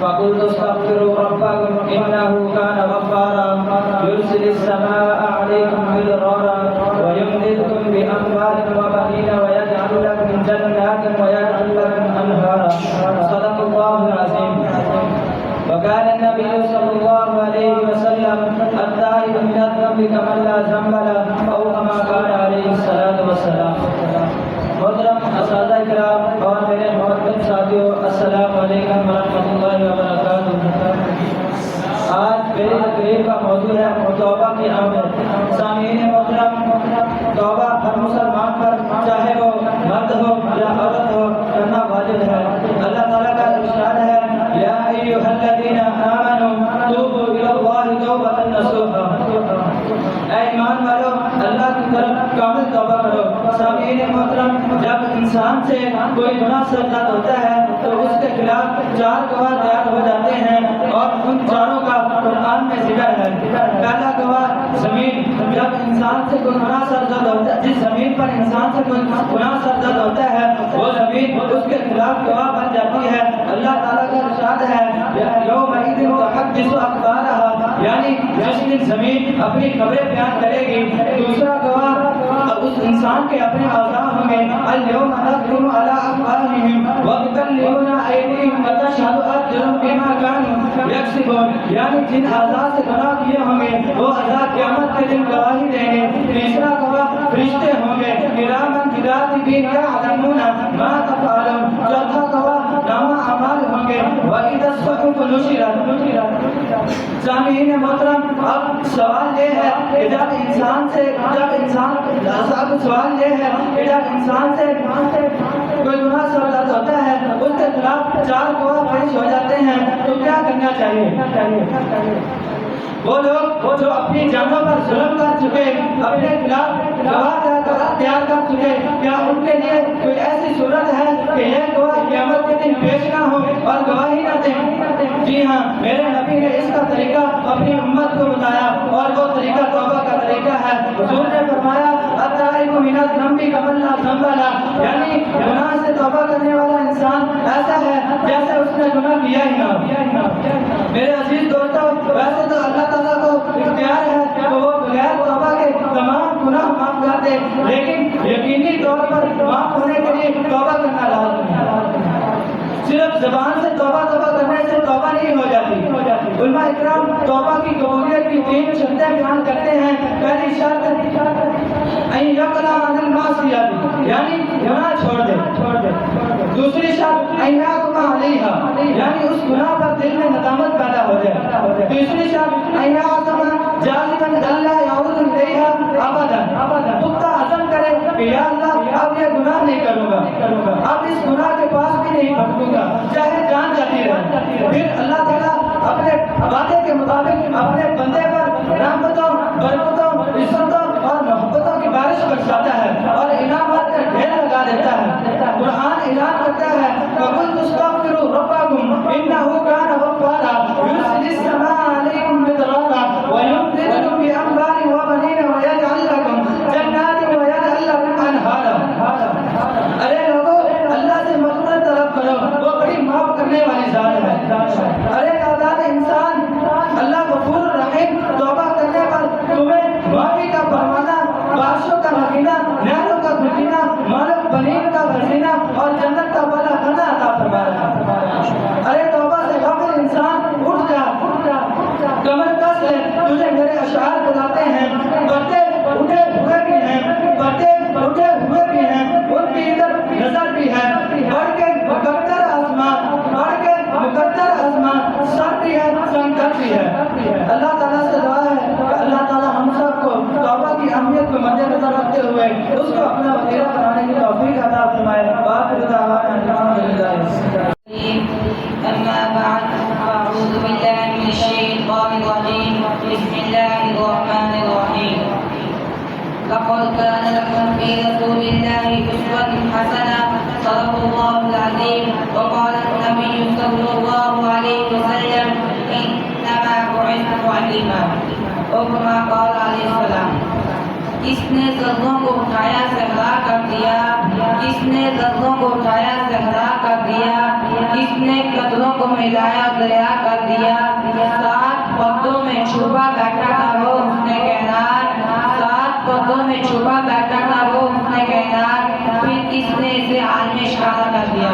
فقلت استغفروا ربكم انه كان غفارا يرسل السماء عليكم مدرارا ويمددكم باموال وبنين ويجعل لكم جنات ويجعل لكم انهارا صدق الله العظيم وقال النبي صلى الله عليه وسلم التائب من الذنب كمن لا ذنب له او كما قال عليه الصلاه والسلام محترم اساتذہ کرام اور میرے محترم ساتھیوں السلام علیکم ورحمۃ اللہ وبرکاتہ آج میری تقریر کا موضوع ہے توبہ کی اہمیت سامعین محترم توبہ ہر مسلمان پر چاہے وہ مرد ہو یا عورت ہو کرنا واجب ہے اللہ تعالیٰ کا ارشاد ہے یا ایھا الذین آمنوا توبوا الی اللہ توبۃ نصوحا اے ایمان والو اللہ کی طرف کامل توبہ کرو سامعین محترم جب انسان سے کوئی گناہ سرزد ہوتا ہے تو اس کے خلاف 4 گواہ تیار ہو جاتے ہیں اور ان چاروں کا قرآن میں ذکر ہے پہلا گواہ زمین جب انسان سے کوئی گناہ سرزد ہوتا ہے جس زمین پر انسان سے کوئی گناہ سرزد ہوتا ہے وہ زمین اس کے خلاف گواہ بن جاتی ہے اللہ تعالیٰ کا ارشاد ہے یومئذ تحدث اخبارها یعنی جس دن زمین اپنی خبریں بیان کرے گی دوسرا گواہ اس انسان کے اپنے اعضاء ہوں گے اليوم نختم على افواههم وتكلمنا ايديهم وتشهد ارجلهم بما كانوا يكسبون یعنی جن اعضاء سے گناہ کیے ہوں گے وہ اعضاء قیامت کے دن گواہی دیں گے تیسرا گواہ فرشتے ہوں گے کرامن کاتبین یعلمون ما تفعلون چوتھا گواہ نامہ اعمال ہوں گے واذا الصحف نشرت سامعین محترم اب سوال یہ ہے کہ جب انسان سوال یہ ہے کہ جب انسان سے کوئی گناہ سرزد ہوتا ہے اس کے خلاف 4 گواہ پیش ہو جاتے ہیں تو کیا کرنا چاہیے وہ لوگ جو اپنی جانوں پر ظلم کر چکے اپنے خلاف گواہ اختیار کر چکے، کیا ان کے لیے کوئی ایسی صورت ہے کہ یہ گواہ قیامت کے دن پیش نہ ہو اور گواہی نہ دیں؟ جی ہاں، میرے نبی نے اس کا طریقہ اپنی امت کو بتایا اور وہ طریقہ توبہ کا طریقہ ہے۔ حضور نے فرمایا التائب من الذنب کمن لا ذنب لہ، یعنی گناہ سے توبہ کرنے والا انسان ایسا ہے جیسے اس نے گناہ کیا ہی نہ۔ میرے عزیز دوستو، ویسے تو اللہ تعالیٰ کو اختیار ہے کہ وہ بغیر توبہ کے تمام گناہ معاف کر دے، لیکن یقینی طور پر معاف ہونے کے لیے توبہ کرنا لازم ہے۔ صرف زبان سے توبہ کرنے سے توبہ نہیں ہو جاتی۔ علماء اکرام توبہ کی قبولیت کی 3 شرطیں بیان کرتے ہیں۔ پہلی شرط ان یقلع عن المعصیۃ، یعنی گناہ چھوڑ دے۔ دوسری شرط ان یعزم علیہا، یعنی اس گناہ پر دل میں ندامت پیدا ہو جائے۔ تیسری شرط ان یعزم جازما الا یعود الیہا ابدا، پختہ عزم کرے کہ یا اللہ اب یہ گناہ نہیں کروں گا، اب اس گناہ کے پاس بھی نہیں بھٹکوں گا چاہے جان جاتی رہے۔ پھر اللہ تعالیٰ اپنے وعدے کے مطابق اپنے بندے پر رحمتوں، برکتوں، عزتوں اور محبتوں کی بارش برساتا ہے اور انعامات کا ڈھیر لگا دیتا ہے۔ قرآن اعلان کرتا ہے فَقُلْتُ اسْتَغْفِرُوا رَبَّكُمْ إِنَّهُ كَانَ غَفَّارًا يُرْسِلِ السَّمَاءَ عَلَيْكُمْ مِدْرَارًا وَيُمْدِدْكُمْ بِأَمْوَالٍ وَبَنِينَ وَيَجْعَلْ لَكُمْ جَنَّاتٍ وَيَجْعَلْ لَكُمْ أَنْهَارًا۔ ارے لوگو، اللہ سے مغفرت طلب کرو، وہ بڑی معاف کرنے والی ذات ہے۔ ارے نادان انسان، اللہ غفور رحیم، توبہ کرنے پر تمہیں معافی کا فرمانا، بارشوں کا مہینہ، نہروں کا گھٹنا، مالک بنین کا برسنا اور جنت کا والا کھانا عطا فرما رہا ہے۔ ارے توبہ سے غافل انسان، اٹھ جا، کمر کس لے، تجھے میرے اشعار بتاتے ہیں، پڑھتے اٹھے ہوئے بھی ہیں، پڑھتے اٹھے ہوئے بھی ہیں، ان کی ادھر نظر بھی ہے، بڑھ کے مقدر آسمان، سر بھی ہے، سنگر بھی ہے۔ اللہ تعالیٰ سے دعا ہے کہ اللہ تعالیٰ ہم سب کو توبہ کی اہمیت کو مد نظر رکھتے ہوئے اس کو اپنا وسیلہ بنانے کی توفیق عطا فرمائے۔ وآخر دعوانا الحمدللہ۔ أما بعد، أعوذ بالله من الشيطان الرجيم، بسم الله الرحمن الرحيم. لقد كان لكم في رسول الله أسوة حسنة، صدق الله العظيم. وقال النبي صلى الله عليه وسلم إنما بعثت معلما، اور كما قال عليه السلام. کس نے ذروں کو اٹھایا صحرا کر دیا، کس نے ذروں کو اٹھایا صحرا کر دیا، کس نے قدروں کو ملایا دریا کر دیا، 7 پردوں میں چھپا بیٹھا تھا وہ حسن کائنات، 7 پردوں میں چھپا بیٹھا تھا وہ حسن کائنات، پھر کس نے اسے عالم اشارہ کر دیا۔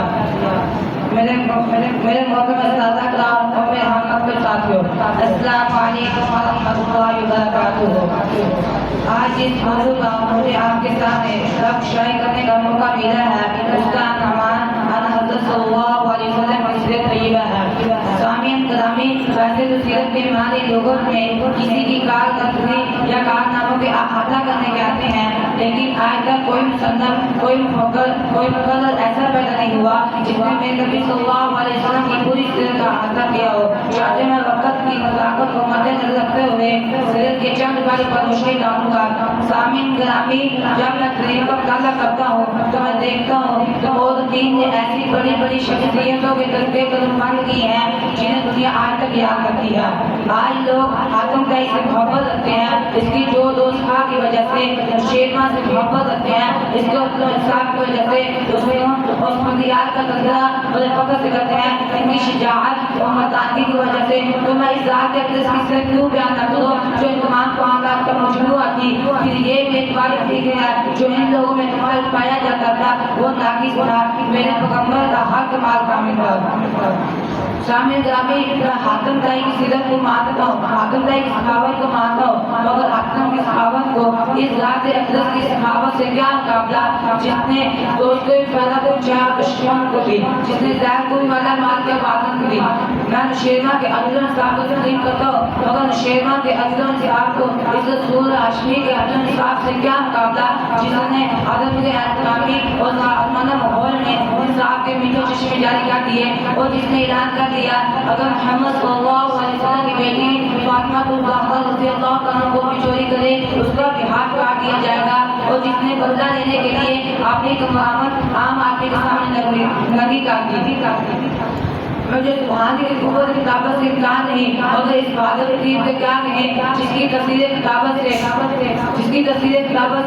میرے محترم اساتذہ کرام اور میرے ہم اپنے ساتھیوں، السلام علیکم ورحمۃ اللہ وبرکاتہ۔ آج اس موضوع کا مجھے آپ کے سامنے سبق شائع کرنے کا موقع ملا ہے، اس کا عنوان حضرت صلی اللہ علیہ وسلم کی سیرت طیبہ ہے۔ سامعین گرامی، ویسے تو سیرت کے معنی لغت میں کسی کی کارکردگی یا کارناموں کے احاطہ کرنے کے آتے ہیں، لیکن آج تک کوئی مصنف، کوئی مقرر ایسا پیدا نہیں ہوا جس نے میرے نبی صلی اللہ علیہ وسلم کی پوری سیرت کا احاطہ کیا ہو۔ چاہتے میں وقت کی نزاکت کو مد نظر رکھتے ہوئے سیرت کے چند باری پر روشنی ڈالوں گا۔ سامعین گرامی، جب میں تاریخ کا مطالعہ کرتا ہوں تو میں دیکھتا ہوں کہ اور دین نے ایسی بڑی بڑی شخصیتوں کے تذکرے قدم بند کی ہیں جنہیں دنیا آج تک یاد کرتی ہے۔ آج لوگ حاتم طائی سے محبت رکھتے ہیں، اس کی جو دوستہ کی وجہ سے، شیرماں سے محبت رکھتے ہیں، اس کے عدل و انصاف کی وجہ سے، اس فضیلات کا تذکرہ بڑے فخر سے کرتے ہیں، ان کی شجاعت اور مردانگی کی وجہ سے۔ تو میں اس ذات کے اقدس کی صرف کیوں بیان نہ کروں جو ان تمام معاملات کا مجموعہ تھی، پھر یہ ایک بار حقیقت ہے جو ان لوگوں میں تمہارا پایا جاتا تھا وہ ناقص تھا، میرے پیغمبر کا ہر کمال کامل تھا۔ سامعین گرامی، میں حاتم طائی کی سیرت کو مانتا ہوں، حاتم طائی کی سخاوت کو مانتا ہوں، مگر حاتم کی سخاوت کو اس ذات اقدس کی سخاوت سے کیا مقابلہ جس نے دوست کو پیدا کو چاہ دشمن کو بھی، جس نے زہر کو والا مال کے باطن کو بھی۔ میں شیرماں کے عدل و انصاف کو تسلیم کرتا ہوں، مگر شیرماں کے عدل و انصاف کو اس رسول ہاشمی کے عدل و انصاف سے کیا مقابلہ جس نے عدم کے احترامی اور ظالمانہ ماحول میں انصاف کے میٹھے چشمے جاری کر دیے، اور جس نے اعلان کر دیا اگر محمد صلی اللہ علیہ وسلم کی بیٹی فاطمہ الزہرا رضی اللہ عنہا کو بھی چوری کرے اس کا بھی ہاتھ کاٹ دیا جائے گا، اور جس نے بدلہ لینے کے لیے اپنی کرامت عام آدمی کے سامنے لگی کرتی مجھے سبحان کی قوت کتابت سے انکار نہیں، مگر اس بہادر تیر سے کیا کہیں جس کی تصویر کتابت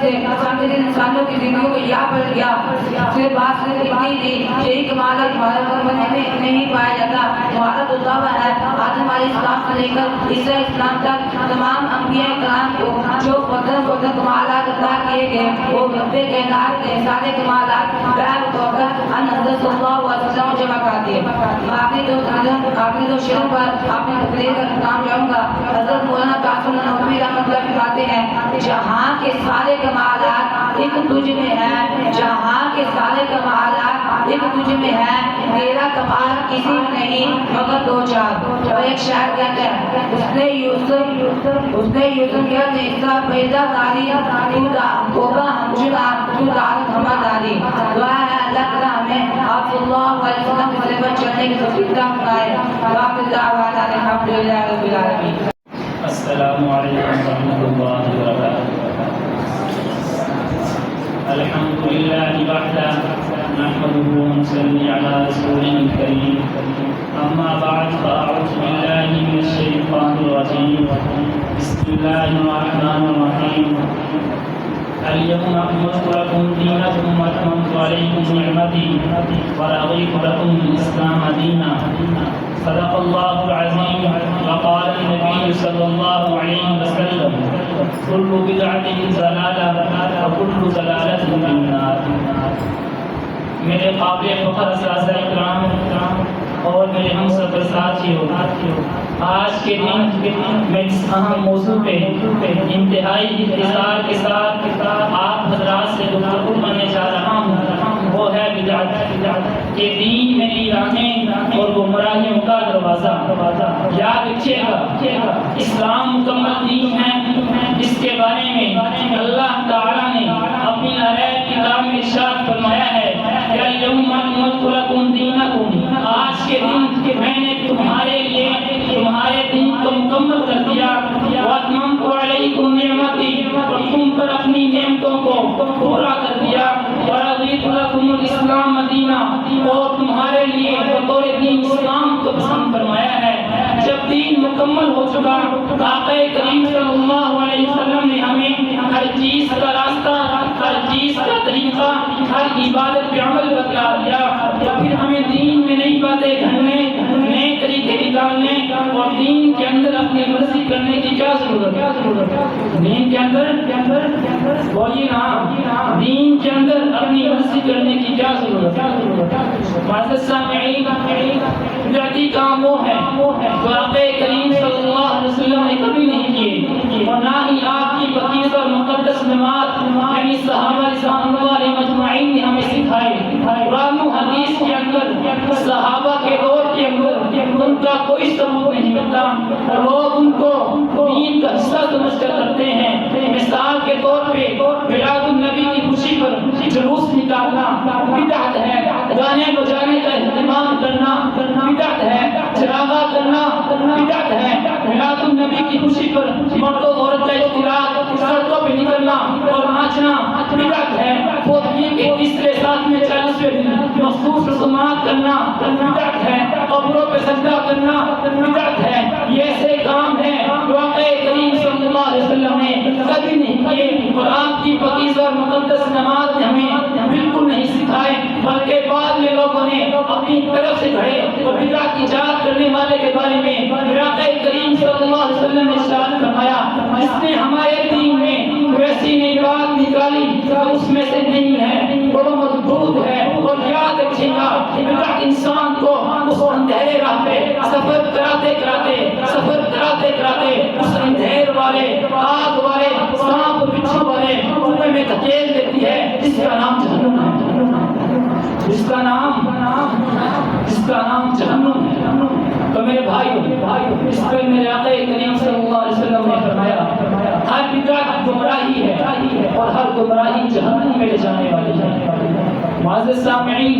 سے سامنے انسانوں کی زندگیوں کو یا پڑ گیا صرف بات صرف اتنی تھی، یہی کمالت بھارت میں نہیں پایا جاتا۔ بھارت دعویٰ ہے آدم علیہ السلام سے لے کر عیسیٰ اسلام تک تمام انبیاء کرام کو جو فضل کمالات عطا کیے گئے وہ رب کائنات کے سارے کمالات غیر متوقع ان حضرت صلی اللہ علیہ وسلم جمع کرتی ہے۔ آخری دو شعروں پر اپنی تقریر کا اختتام جاؤں گا۔ حضرت مولانا قاسم نانوتوی رحمۃ اللہ فرماتے ہیں جہاں کے سارے کمالات ایک تجھ میں ہے، جہاں کے سارے کمالات ایک تجھ میں ہے، تیرا کمال کسی میں نہیں مگر دو چار۔ اور ایک شاعر کہتا ہے اس نے یوسف کیا دیکھتا پیدا داری ہوگا ہم چنا تو دارت ہما داری۔ دعا ہے اللہ تعالیٰ ہمیں آپ صلی اللہ علیہ وسلم کے طریقے پر چلنے کی توفیق عطا فرمائے۔ واقعی دعوانا الحمدللہ رب العالمین۔ السلام علیکم ورحمۃ اللہ وبرکاتہ۔ الحمد للہ وحدہ نحمده ونصلي على رسوله الكريم اما بعد فاعوذ باللہ من الشیطان الرجیم بسم اللہ الرحمن الرحیم اليوم اکملت لکم دینکم واتممت علیکم نعمتی ورضیت لکم الاسلام دینا۔ صدق اللہ العظیم وقال النبی صلی اللہ علیہ وسلم کل بدعۃ ضلالہ وکل ضلالۃ فی النار۔ میرے قابل فخر اساتذہ اکرام اور میرے ہم سفر ساتھیوں، آج کے دن میں اس اہم موضوع پہ انتہائی اختصار کے ساتھ آپ حضرات سے گفتگو کرنے جا رہا ہوں، وہ ہے بدعت کہ دین میں راہیں اور گمراہیوں کا دروازہ۔ یاد رکھیے گا اسلام مکمل دین ہے جس کے بارے میں اللہ تعالیٰ نے اپنی غیب کتاب میں ارشاد فرمایا ہے کہ اليوم اکملت لکم دینکم، آج کے دن میں نے تمہارے لیے تمہارے دین کو مکمل کر دیا، واتممت علیکم نعمتی، اور تم پر اپنی نعمتوں کو پورا کر دیا، ورضیت لکم الاسلام دینا، اور تمہارے لیے بطور دین اسلام کو پسند فرمایا ہے۔ جب دین مکمل ہو چکا آقا کریم صلی اللہ علیہ وسلم نے ہمیں ہر چیز کا راستہ، ہر چیز کا طریقہ، ہر عبادت پہ عمل بتلا دیا، پھر ہمیں دین میں نئی باتیں گھڑنے، نئے طریقے نکالنے اور دین کے اندر اپنی مرضی کرنے کی کیا ضرورت ہے؟ دین کے اندر بولیے نا، دین کے اندر اپنی مرضی کرنے کی کیا ضرورت ہے؟ معزز سامعین، بدعتی کام وہ ہے جو آقا کریم صلی اللہ علیہ وسلم نے کبھی نہیں کیے اور نہ ہی آپ کی پاکیزہ اور مقدس نماز یعنی صحابہ رضوان اللہ علیہ مجمعین نے ہمیں سکھائے۔ قرآن و حدیث کے اندر صحابہ کے دور کے اندر ان کا کوئی ثبوت نہیں ملتا اور لوگ ان کو دین کا حصہ سمجھ کر کرتے ہیں۔ مثال کے طور پہ میلاد النبی کی خوشی پر جلوس نکالنا بدعت ہے، گانے بجانے کا اہتمام کرنا بدعت ہے، چراغاں کرنا بدعت ہے، میلاد النبی کی خوشی پر مرد و عورت کا اشتراک سڑکوں پہ نکلنا اور ناچنا بدعت ہے، فوتگی کے تیسرے ساتویں 40ویں دن مخصوص رسومات کرنا بدعت ہے، قبروں پہ سجدہ کرنا بدعت ہے۔ یہ ایسے کام ہیں جو آقا کریم صلی اللہ علیہ وسلم نے کبھی نہیں کیے اور آپ کی پاکیزہ اور مقدس نماز نے ہمیں بالکل نہیں سکھائے، بلکہ بعد میں لوگوں نے اپنی طرف سے گھڑے اور بدعت کی ایجاد کرنے والے کے بارے میں آقا کریم صلی اللہ علیہ وسلم نے ارشاد فرمایا جس نے ہمارے دین میں ویسی نئی بات نکالی جو اس میں سے نہیں ہے وہ مردود ہے۔ اور یاد رکھیے گا بدعت انسان کو اس اندھیرے راہ پہ سفر کراتے اس اندھیر والے آگ والے سانپ بچھو والے کنویں میں دھکیل دیتی ہے جس کا نام جہنم ہے، جس کا نام جہنم ہے۔ تو میرے بھائی اس پر میرے آقا کریم صلی اللہ علیہ وسلم نے فرمایا ہر بدعت گمراہی ہے اور ہر گمراہی جہنم میں لے جانے والی ہے۔ معزز سامعین،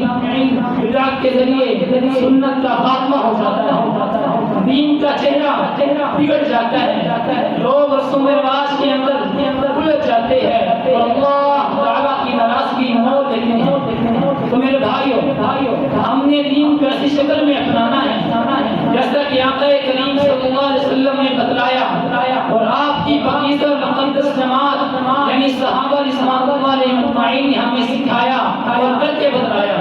بدعت کے ذریعے سنت کا خاتمہ ہو جاتا ہے، دین کا چہرہ بگڑ جاتا ہے، لوگ رسوم و رواج کے اندر الجھ جاتے ہیں اور اللہ دیکھنے ہیں تو میرے بھائیوں ہم نے دین کو ایسی شکل میں اپنانا ہے جیسا کہ آقا کریم صلی اللہ علیہ وسلم نے بتلایا اور آپ کی پاکیزہ اور مقدس جماعت یعنی صحابہ رضوان اللہ علیہم اجمعین نے ہمیں سکھایا اور کر کے بتلایا.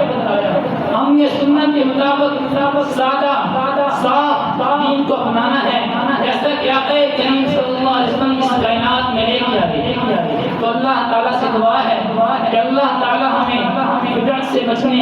ہم نے سنت کے مطابق سادہ صاف دین کو اپنانا ہے جیسا کہ آقا کریم صلی اللہ علیہ وسلم اس کائنات میں لے کے آئے. تو اللہ تعالیٰ سے دعا ہے کہ اللہ تعالیٰ ہمیں بدعت سے بچنے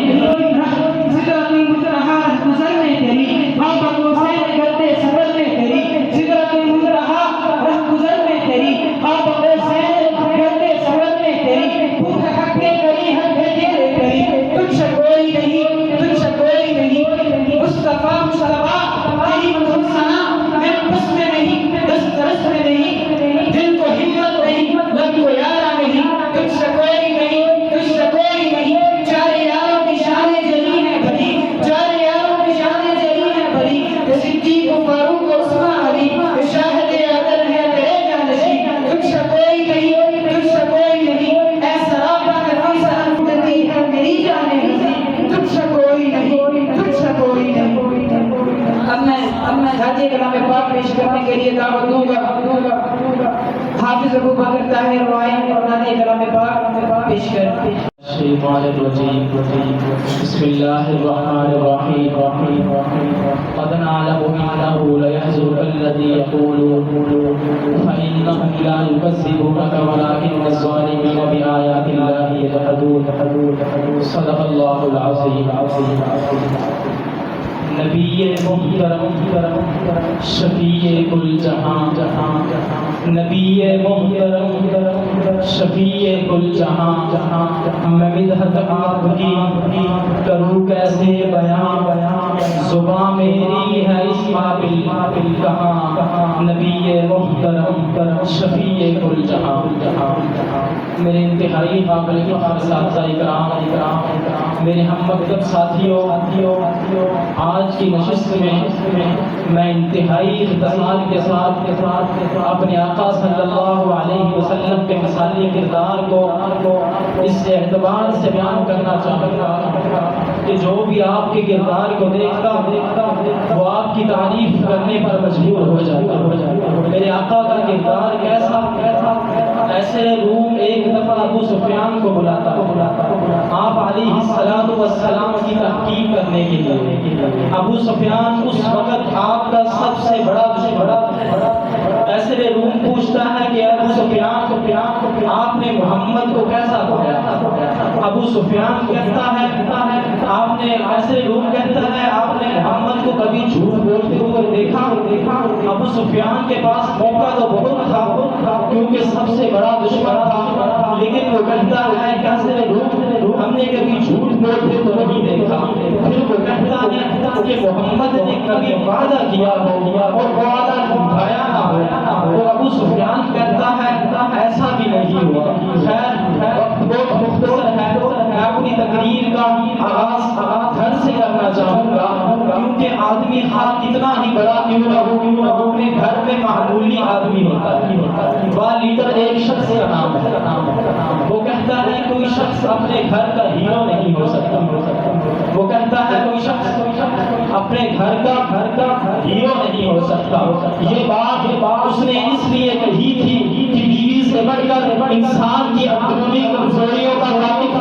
پیش کرنے کے لیے دعوت دوں گا. حافظ ابو بکر طاہر روائیں اور نادی کلام پاک پیش کریں. الشیطان الرجیم بسم اللہ الرحمن الرحیم قد نعلم انه ليحزنك الذي يقولون فانهم لا يكذبونك ولكن الظالمين بآيات الله يجحدون. صدق اللہ العظیم. نبی محترم شفیع کل جہاں نبی محترم شفیع کل جہاں میں مدحت آپ کی کروں کیسے بیان زباں میری ہے اس قابل کہاں نبی محترم شفیع کل جہاں. میرے انتہائی قابل اساتذہ اکرام میرے ہم مکتب ساتھیوں آج کی نشست میں انتہائی اختصار کے ساتھ اپنے آقا صلی اللہ علیہ وسلم کے مثالی کردار کو اس اعتبار سے بیان کرنا چاہتا ہوں کہ جو بھی آپ کے کردار کو دیکھتا وہ آپ کی تعریف کرنے پر مجبور ہو جاتا. میرے آقا کا کردار کیسا ایسے روم ایک دفعہ ابو سفیان کو بلاتا آپ علیہ الصلوۃ والسلام کی تحقیق کرنے کے لیے. ابو سفیان اس وقت آپ کا سب سے بڑا ایسے روم پوچھتا ہے کہ ابو سفیان آپ نے محمد کو کیسا پایا. ابو سفیان کہتا ہے آپ نے ایسے روم کہتا ہے آپ نے محمد کو کبھی جھوٹ بولتے ہوئے دیکھا. ابو سفیان کے پاس موقع تو بہت تھا کیونکہ سب سے بڑا دشمن تھا لیکن وہ کہتا ہے کیسے روم ہم نے کبھی جھوٹ بولتے تو نہیں دیکھا. پھر وہ کہتا ہے کہ محمد نے کبھی وعدہ کیا ہو اور وعدہ نبھایا نہ ہو. تو ابو سفیان کہتا ہے ایسا بھی نہیں ہوا. خیر وقت بہت مختصر ہے میں اپنی تقریر کا آغاز گھر سے کرنا چاہوں گا کیونکہ آدمی خواہ کتنا ہی بڑا کیوں نہ ہو اپنے گھر میں معمولی آدمی ہوتا ہے. 2 لیٹر ایک شخص کا نام ہے. وہ کہتا ہے کوئی شخص اپنے گھر کا ہیرو نہیں ہو سکتا. وہ کہتا ہے کوئی شخص اپنے گھر کا ہیرو نہیں ہو سکتا. یہ بات اس نے اس لیے کہی تھی کہ بیوی سے بڑھ کر انسان کی اندرونی کمزوریوں کا واقف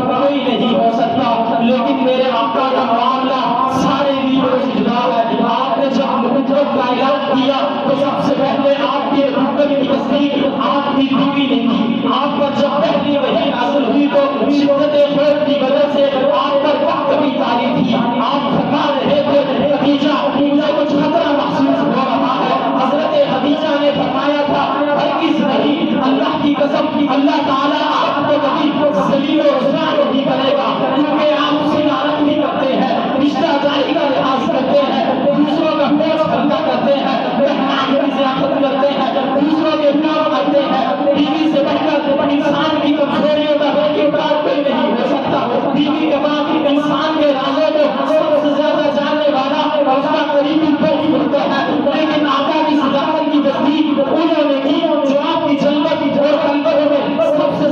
کوئی نہیں ہو سکتا. لیکن میرے آقا کا معاملہ سارے لیڈروں سے جدا ہے. آپ نے جب محبت کا اعلان کیا تو سب سے پہلے آپ کے رکن کی تصدیق آپ کی بیوی نے کی. آپ پر جب پہلی وحی نازل ہوئی تو شدت خوف کی وجہ سے آپ پر وقت بھی طاری تھی. آپ تھکا رہے تھے. خدیجہ مجھے کچھ خطرہ محسوس ہو رہا ہے. حضرت خدیجہ نے فرمایا تھا ہرگز نہیں اللہ کی قسم اللہ تعالیٰ آپ کو کبھی ذلیل و رسوا نہیں کرے گا کیونکہ آپ اسے لعنت بھی کرتے ہیں رشتہ داری کا لحاظ کرتے ہیں دوسروں کا بوجھ ہلکا کرتے ہیں مہمان کی ضیافت کرتے ہیں دوسروں کے کام کرتے ہیں. بیوی سے بڑھ کر انسان کی کمزوریوں کا انکار کوئی نہیں ہو سکتا. بیوی کے بعد انسان کے رازوں کو سب سے زیادہ جاننے والا اور اس کا قریبی دوست ہوتا ہے. لیکن آقا کی صداقت کی تصدیق انہوں نے کی جو آپ کی جنت اور قلبوں میں سب سے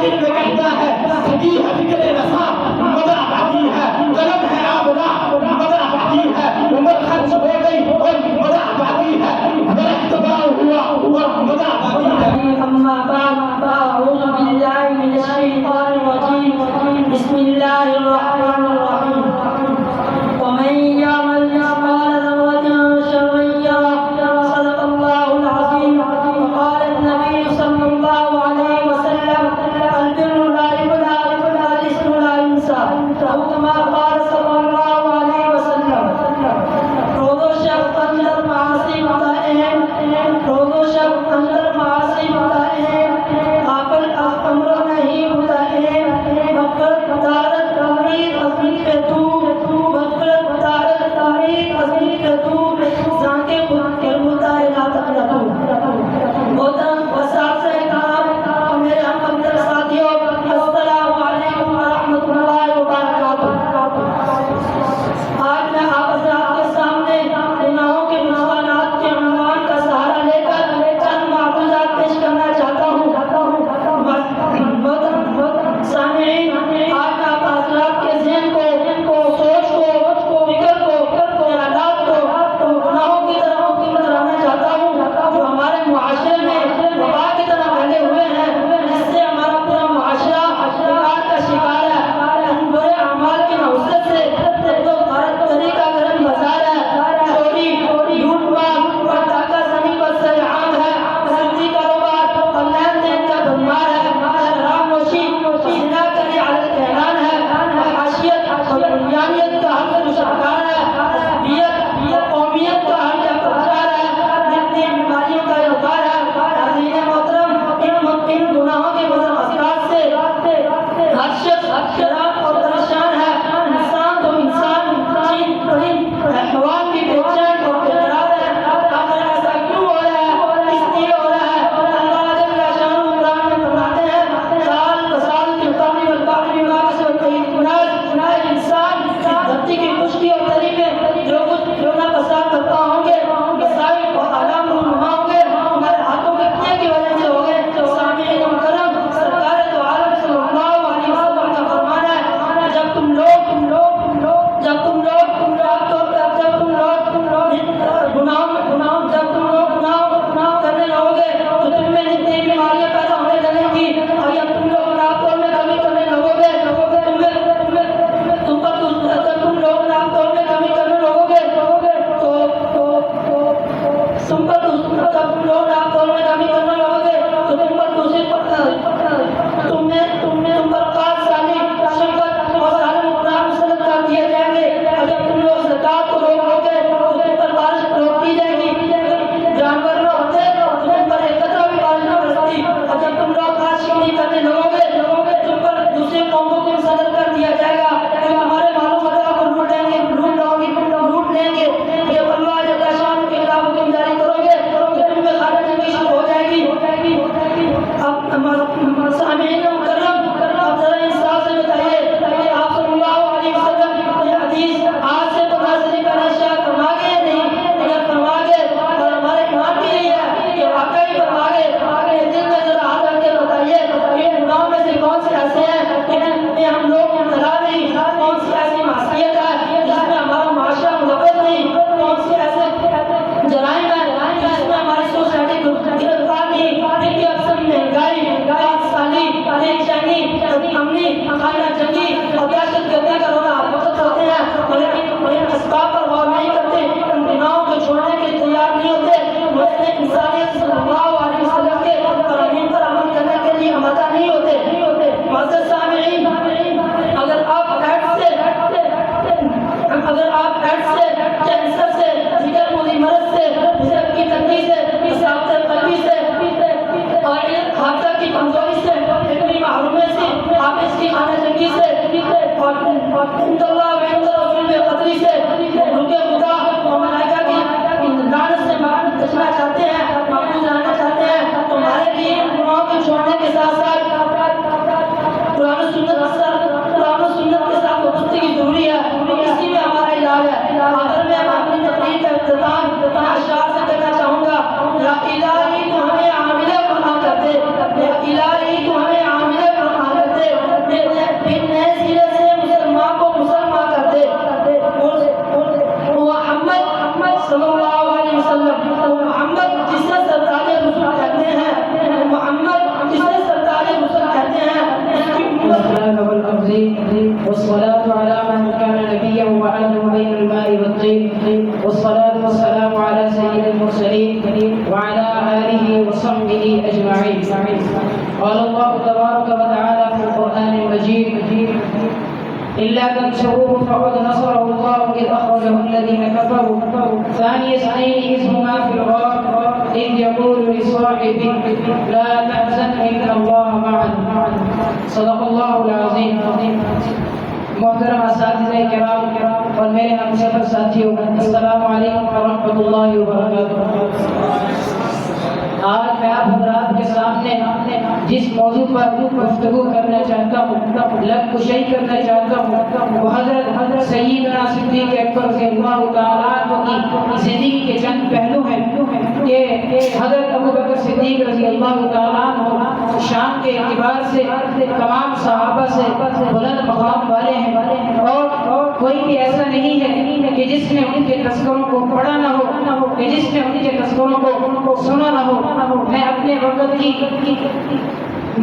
آخر میں کہتا ہے سگی ہے فکر رسا مزہ باقی ہے غلط ہے آبرا مزہ باقی ہے عمر خرچ ہو گئی اور مزہ باقی ہے درخت تباہ ہوا اور مزہ باقی ہے أما بعد أعوذ بالله من الشيطان الرجيم بسم الله الرحمن الرحيم ومن يعمل مثقال ذرة شرا يره صدق الله العظيم وقال النبي صلى الله عليه وسلم البر لا يبلى والإثم لا ينسى أو كما قال صلى الله عليه وسلم روز و شب اندر معاصی ہوتا ہے روز و شب اندر معاصی ہوتا ہے آپ إلا تنصروه فقد نصره الله إذ أخرجه الذين كفروا ثاني اثنين إذ هما في الغار إذ يقول لصاحبه لا تحزن إن الله معنا صدق الله العظيم. محترم اساتذہ کرام اور میرے ہم سفر ساتھیوں، السلام علیکم ورحمۃ اللہ وبرکاتہ۔ آج میں آپ حضرات کے سامنے جس موضوع پر گفتگو کرنا چاہتا ہوں، لب کشائی کرنا چاہتا ہوں، وہ حضرت سیدنا صدیق اکبر رضی اللہ تعالیٰ عنہ کی زندگی کے چند پہلو ہیں کہ حضرت ابوبکر صدیق رضی اللہ تعالیٰ عنہ شان کے اعتبار سے تمام صحابہ سے بلند مقام والے ہیں، اور کوئی بھی ایسا نہیں ہے کہ جس نے ان کے تذکروں کو پڑھا نہ ہو، کہ جس نے ان کے تذکروں کو سنا نہ ہو۔ میں اپنے وقت کی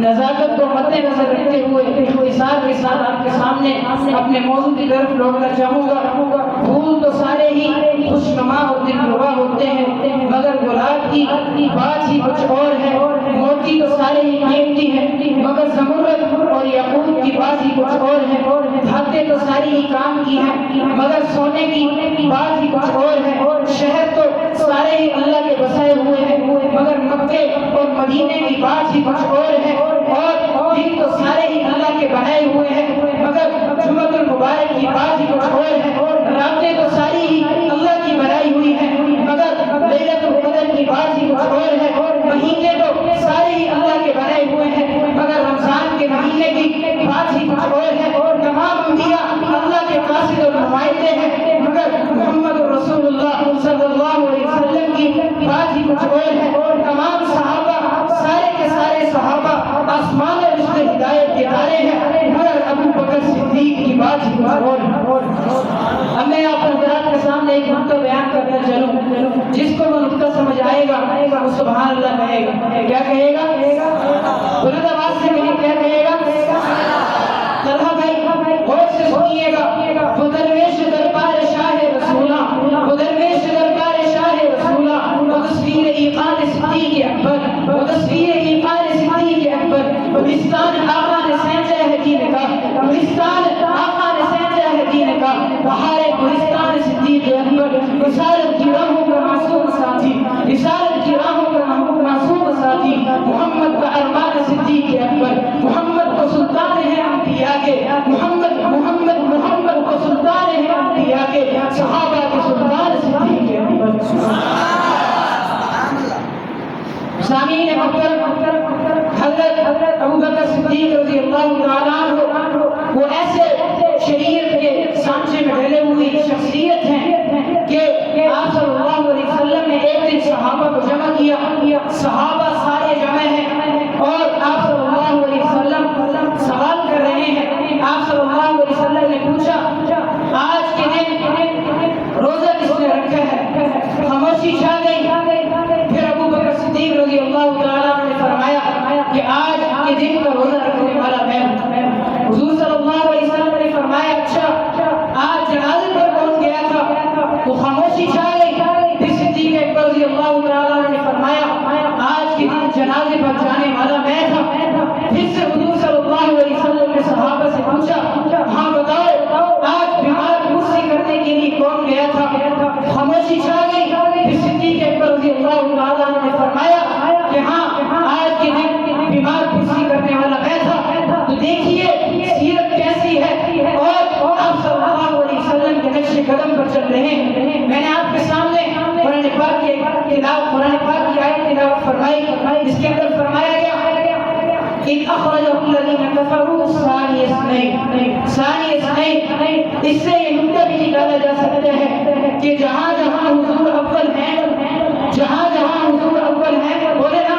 نزاکت کو مد نظر رکھتے ہوئے اختصار کے ساتھ آپ کے سامنے اپنے موضوع کی طرف لوٹنا چاہوں گا۔ پھول تو سارے ہی خوشنما اور دلربا ہوتے ہیں، مگر گلاب کی بات ہی کچھ اور ہے۔ موتی تو سارے ہی قیمتی ہیں، مگر زمرد اور یاقوت کی بات ہی کچھ اور ہے۔ دھاتیں تو ساری ہی کام کی ہیں، مگر سونے کی بات ہی کچھ اور ہے۔ شہر تو سارے ہی اللہ کے بسائے ہوئے ہیں، مگر مکے اور مدینے کی بات ہی کچھ اور ہے۔ اور دن تو سارے ہی اللہ کے بنائے ہوئے ہیں، مگر جمعۃ المبارک کی بات ہی کچھ اور ہے۔ راتیں تو ساری ہی اللہ کی بنائی ہوئی ہیں، مگر لیلۃ القدر کی بات ہی کچھ اور ہے۔ مہینے تو سارے ہی اللہ کے بنائے ہوئے ہیں، مگر رمضان کے مہینے کی بات ہی کچھ اور ہے۔ تمام انبیاء اللہ کے قاصد اور نمائندے ہیں، مگر محمد رسول اللہ صلی اللہ علیہ وسلم کی بات ہی کچھ اور ہے۔ تمام صحابہ، سارے کے سارے صحابہ آسمان اور اس میں ہدایت کے تارے ہیں، مگر ابو بکر صدیق کی بات ہی کچھ اور ہے۔ اب میں آپ حضرات کے سامنے ایک نقطہ بیان کرنا چلوں، جس کو وہ نقطہ سمجھ آئے گا وہ سبحان اللہ کہے گا۔ کیا کہے گا؟ بلند آواز سے کہیں، کیا کہے گا؟ طلحہ بھائی غور سے سنیے گا۔ وہ درویش دربار شاہ رسولہ، وہ درویش دربار شاہ رسولہ، وہ تصویر ایقان صدیق اکبر، وہ تصویر ایقان صدیق اکبر، گلستان آقا نے سینچا ہے دین کا، گلستان آقا نے سینچا ہے دین کا، بہار گلستان صدیق اکبر، رسالت کی راہوں کا معصوم ساتھی، رسالت کی راہوں کا معصوم ساتھی، محمد کا ارمان صدیق اکبر، محمد کو سلطان ہے انبیاء کے، محمد کو سلطان ہے انبیاء کے، صحابہ کے سلطان صدیق اکبر۔ سامعین محترم، حضرت ابوبکر صدیق رضی اللہ تعالیٰ عنہ وہ ایسے شریعت کے سانچے میں ڈھلے ہوئی شخصیت ہیں کہ آپ صلی اللہ علیہ وسلم نے ایک دن صحابہ کو جمع کیا، صحابہ سارے جمع ہیں اور آپ صلی اللہ علیہ وسلم سوال کر رہے ہیں۔ آپ صلی اللہ علیہ وسلم نے پوچھا آج کے دن روزہ کس نے رکھا ہے؟ خاموشی چھا گئی۔ پھر ابوبکر صدیق رضی اللہ تعالیٰ نے فرمایا کہ آج کے دن کا روزہ رکھنے والا میں ہوں۔ حضور صلی اللہ علیہ وسلم نے فرمایا اچھا آج جنازے پر کون گیا تھا؟ وہ خاموشی چھا گئی۔ پھر صدیق اکبر رضی اللہ تعالیٰ نے فرمایا آج کے دن جنازے پر جانے والا میں تھا۔ پھر سے حضور صلی اللہ علیہ وسلم نے صحابہ سے پوچھا ہاں بتاؤ آج بیمار کرسی کرنے کے لیے کون گیا تھا؟ خاموشی چھا گئی۔ پھر صدیق اکبر رضی اللہ تعالیٰ نے فرمایا کہ ہاں آج کے دن بیمار کرسی کرنے والا میں تھا۔ تو دیکھیے سیرت کیسی ہے اور آپ صلی اللہ علیہ وسلم کے نقش قدم پر چل رہے ہیں۔ میں نے آپ کے سامنے قرآن پاک کی آیت تلاوت فرمائی، جس کے اندر فرمایا گیا إذ أخرجه الذين كفروا ثاني اثنين۔ اس سے یہ نکتہ بھی نکالا جا سکتا ہے کہ جہاں جہاں حضور اول ہیں، جہاں جہاں حضور اول ہیں، بولے نا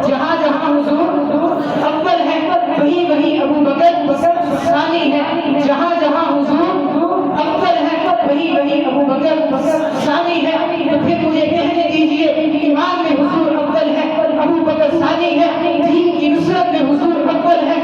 جہاں جہاں حضور اول ہیں وہی وہی ابو بکر ثانی ہے، جہاں جہاں حضور اول ہیں وہی وہی ابو بکر ثانی ہے۔ تو پھر مجھے کہنے دیجئے ایمان میں حضور اول ہے، ابو بکر ثانی ہے، دین کی نصرت میں حضور اول ہے،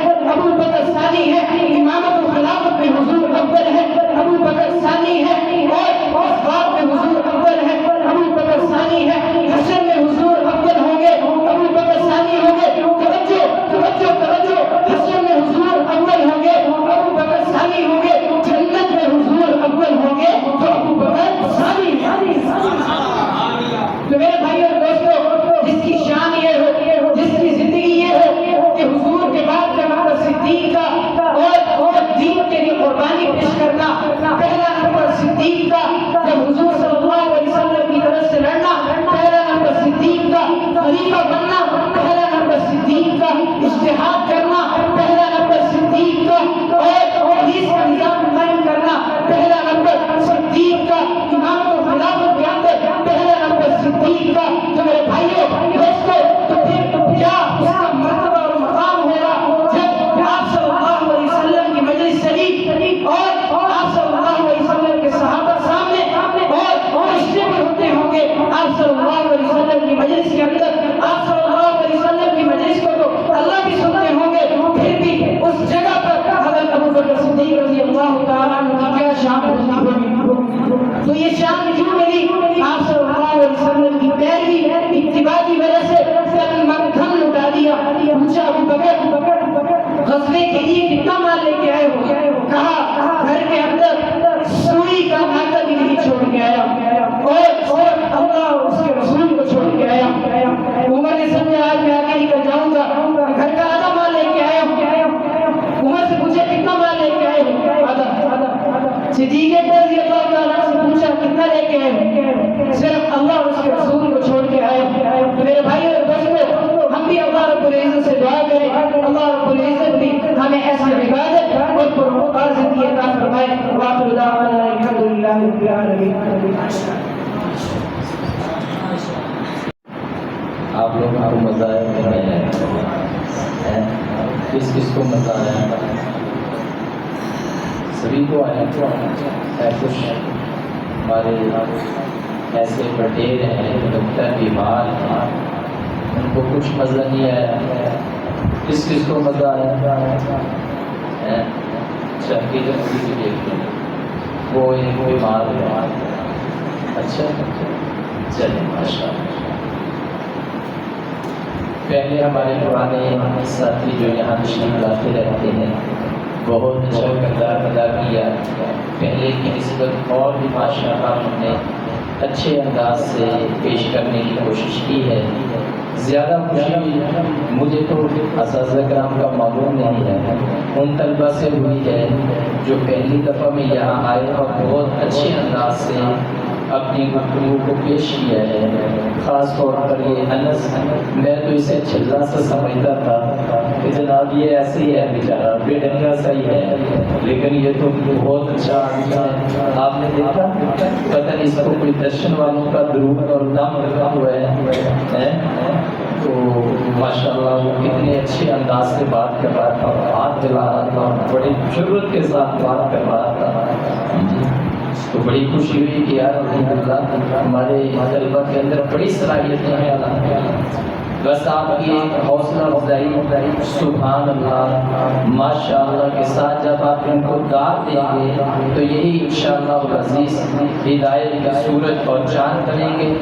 اسلام میں کیوں ملی؟ آپ صلی اللہ علیہ وسلم کی پیروی اتباع کی وجہ سے کبھی من دھن لٹا دیا، پوچھا ابو بکر غزوے کے لیے کتنا مال لے کے آئے ہو؟ کہا گھر کے اندر سوئی کا ناکہ بھی نہیں چھوڑ کے آیا اور اللہ اور اس کے رسول کو چھوڑ کے آیا۔ عمر نے سمجھا آج میں آگے نکل جاؤں گا، گھر کا آدھا مال لے کے آیا ہوں۔ عمر سے پوچھا کتنا مال لے کے آئے ہو؟ آدھا۔ صدیق اکبر رضی اللہ تعالیٰ عنہ سے پوچھا کتنا لے کے آئے ہو؟ صرف اللہ اور اس کے رسول کو چھوڑ کے آئے ہوں۔ تو میرے بھائی اور دوستوں، ہم بھی اللہ رب العزت سے دعا کریں، اللہ رب العزت بھی ہمیں ایسی عبادت اور پروردگار زندگی عطا فرمائے۔ وآخر دعوانا الحمدللہ رب العالمین۔ آپ لوگوں کو مزہ آیا؟ کس کو مزہ آیا؟ سبھی کو آیا؟ کچھ ہمارے ایسے بٹیر ہیں ڈاکٹر بیمار ہیں، ان کو کچھ مزہ نہیں آیا؟ کس کو مزہ آیا؟ چکی چکی دیکھتے ہیں وہ ایک بیمار ہے۔ اچھا چلیں ماشاء اللہ۔ پہلے ہمارے پرانے ساتھی جو یہاں تشریف لاتے رہتے ہیں بہت اچھا کردار ادا کیا، پہلے کی نسبت اور بھی ماشاء اللہ ہم نے اچھے انداز سے پیش کرنے کی کوشش کی ہے۔ زیادہ خوشی مجھے تو اساتذہ کرام کا معلوم نہیں ہے، ان طلبہ سے ہوئی ہے جو پہلی دفعہ میں یہاں آئے اور بہت اچھے انداز سے اپنی گفتگو کو پیش کیا ہے۔ خاص طور پر یہ انس، میں تو اسے چھلا سا سمجھتا تھا کہ جناب یہ ایسے ہی ہے بیچارہ، بے ڈنگا سا ہی ہے، لیکن یہ تو بہت اچھا آدمی ہے۔ آپ نے دیکھا پتہ نہیں اس کو کوئی درشن والوں کا درود اور نام رکھا ہوا ہے، تو ماشاء اللہ وہ کتنے اچھے انداز سے بات کر رہا تھا، ہاتھ ہلا رہا تھا، بڑی جرأت کے ساتھ بات کر رہا تھا۔ تو بڑی خوشی ہوئی کہ یار الحمدللہ ہمارے طلبہ کے اندر بڑی صلاحیتیں ہیں الحمدللہ۔ بس آپ کی ایک حوصلہ افزائی سبحان اللہ ماشاء اللہ کے ساتھ جب آپ ان کو دعوت دیں گے تو یہی انشاءاللہ العزیز ہدایت کی صورت اور چاند کریں گے،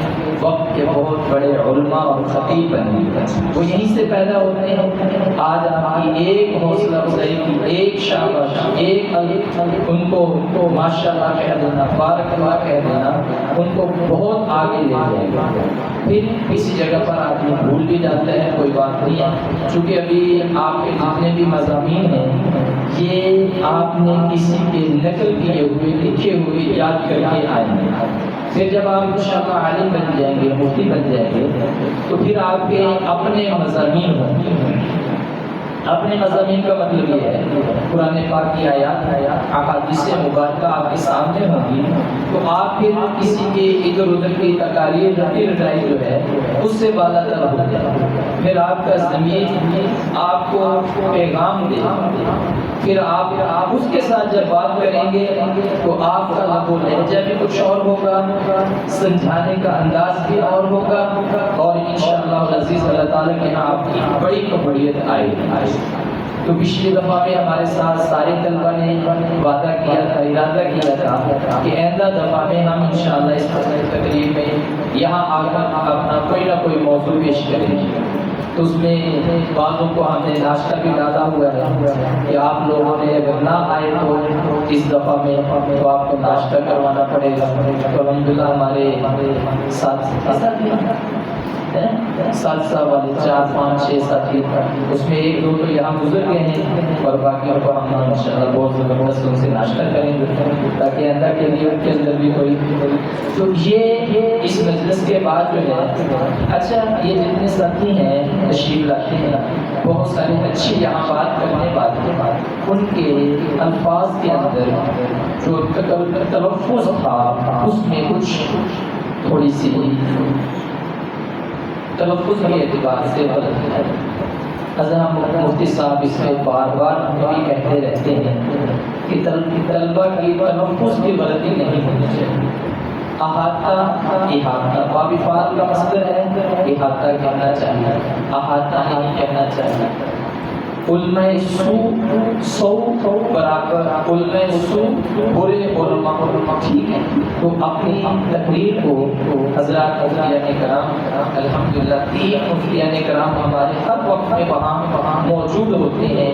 وقت کے بہت بڑے علماء اور خطیب بنیں گے، وہ یہیں سے پیدا ہوتے ہیں۔ آج آپ کی ایک حوصلہ افزائی کی ایک شاباش، ایک ان کو ماشاء اللہ کہہ دینا، بارک اللہ کہہ دینا، ان کو بہت آگے لے جائے گا۔ پھر کسی جگہ پر آدمی بھول بھی جاتا ہے، کوئی بات نہیں ہے، چونکہ ابھی آپ کے جتنے بھی مضامین ہیں یہ آپ نے کسی کے نقل کیے ہوئے لکھے ہوئے یاد کر کے آئیں گے۔ پھر جب آپ انشاءاللہ عالم بن جائیں گے، مفتی بن جائیں گے، تو پھر آپ کے اپنے مضامین ہوں گے۔ اپنے مضامین کا مطلب یہ ہے قرآن پاک کی آیات احادیث مبارکہ آپ کے سامنے ہوں گی، تو آپ پھر کسی کے ادھر ادھر کی تقاریر رٹی رٹائی جو ہے اس سے بالا تر ہو جائے، پھر آپ کا ضمیر آپ کو پیغام دے، پھر آپ اس کے ساتھ جب بات کریں گے تو آپ کا لب و لہجہ بھی کچھ اور ہوگا، سمجھانے کا انداز بھی اور ہوگا، اور انشاءاللہ العزیز اللہ تعالیٰ کے یہاں آپ کی بڑی قبولیت آئے گی۔ تو پچھلی دفعہ میں ہمارے ساتھ سارے طلبہ نے وعدہ کیا تھا، ارادہ کیا تھا کہ آئندہ دفعہ میں ہم انشاءاللہ اس تقریب میں یہاں آ کر اپنا کوئی نہ کوئی موضوع پیش کریں گے۔ تو اس میں بعضوں کو ہم نے ناشتہ بھی ڈالا ہوا ہے کہ آپ لوگوں نے اگر نہ آئے تو اس دفعہ میں تو آپ کو ناشتہ کروانا پڑے گا۔ تو الحمدللہ ہمارے ساتھ والے 4 5 6 ساتھی، اس میں 1 2 تو یہاں گزر گئے ہیں اور باقیوں کو ہم انشاءاللہ بہت زبردست ان سے ناشتہ کریں گے تاکہ اندر کے لیے کے اندر بھی کوئی۔ تو یہ اس مجلس کے بعد جو ہے اچھا یہ جتنے ساتھی ہیں تشریف لاتے ہیں بہت سارے اچھی یہاں بات کرنے والے، ان کے الفاظ کے اندر جو تلفظ تھا اس میں کچھ تھوڑی سی تلفظ کے اعتبار سے غلط ہے۔ حضرت مفتی صاحب اس میں بار بار بھی کہتے رہتے ہیں کہ طلبہ کی تلفظ کی غلطی نہیں ہونی چاہیے۔ احاطہ باب فعال کا مصدر ہے، احاطہ کہنا چاہیے، احاطہ نہیں کہنا چاہیے۔ علماء سو برابر علماء سو برے علماء، ٹھیک ہے؟ تو اپنی تقریر کو حضرات مفتیان کرام الحمدللہ 3 مفتیان کرام ہمارے ہر وقت میں وہاں موجود ہوتے ہیں،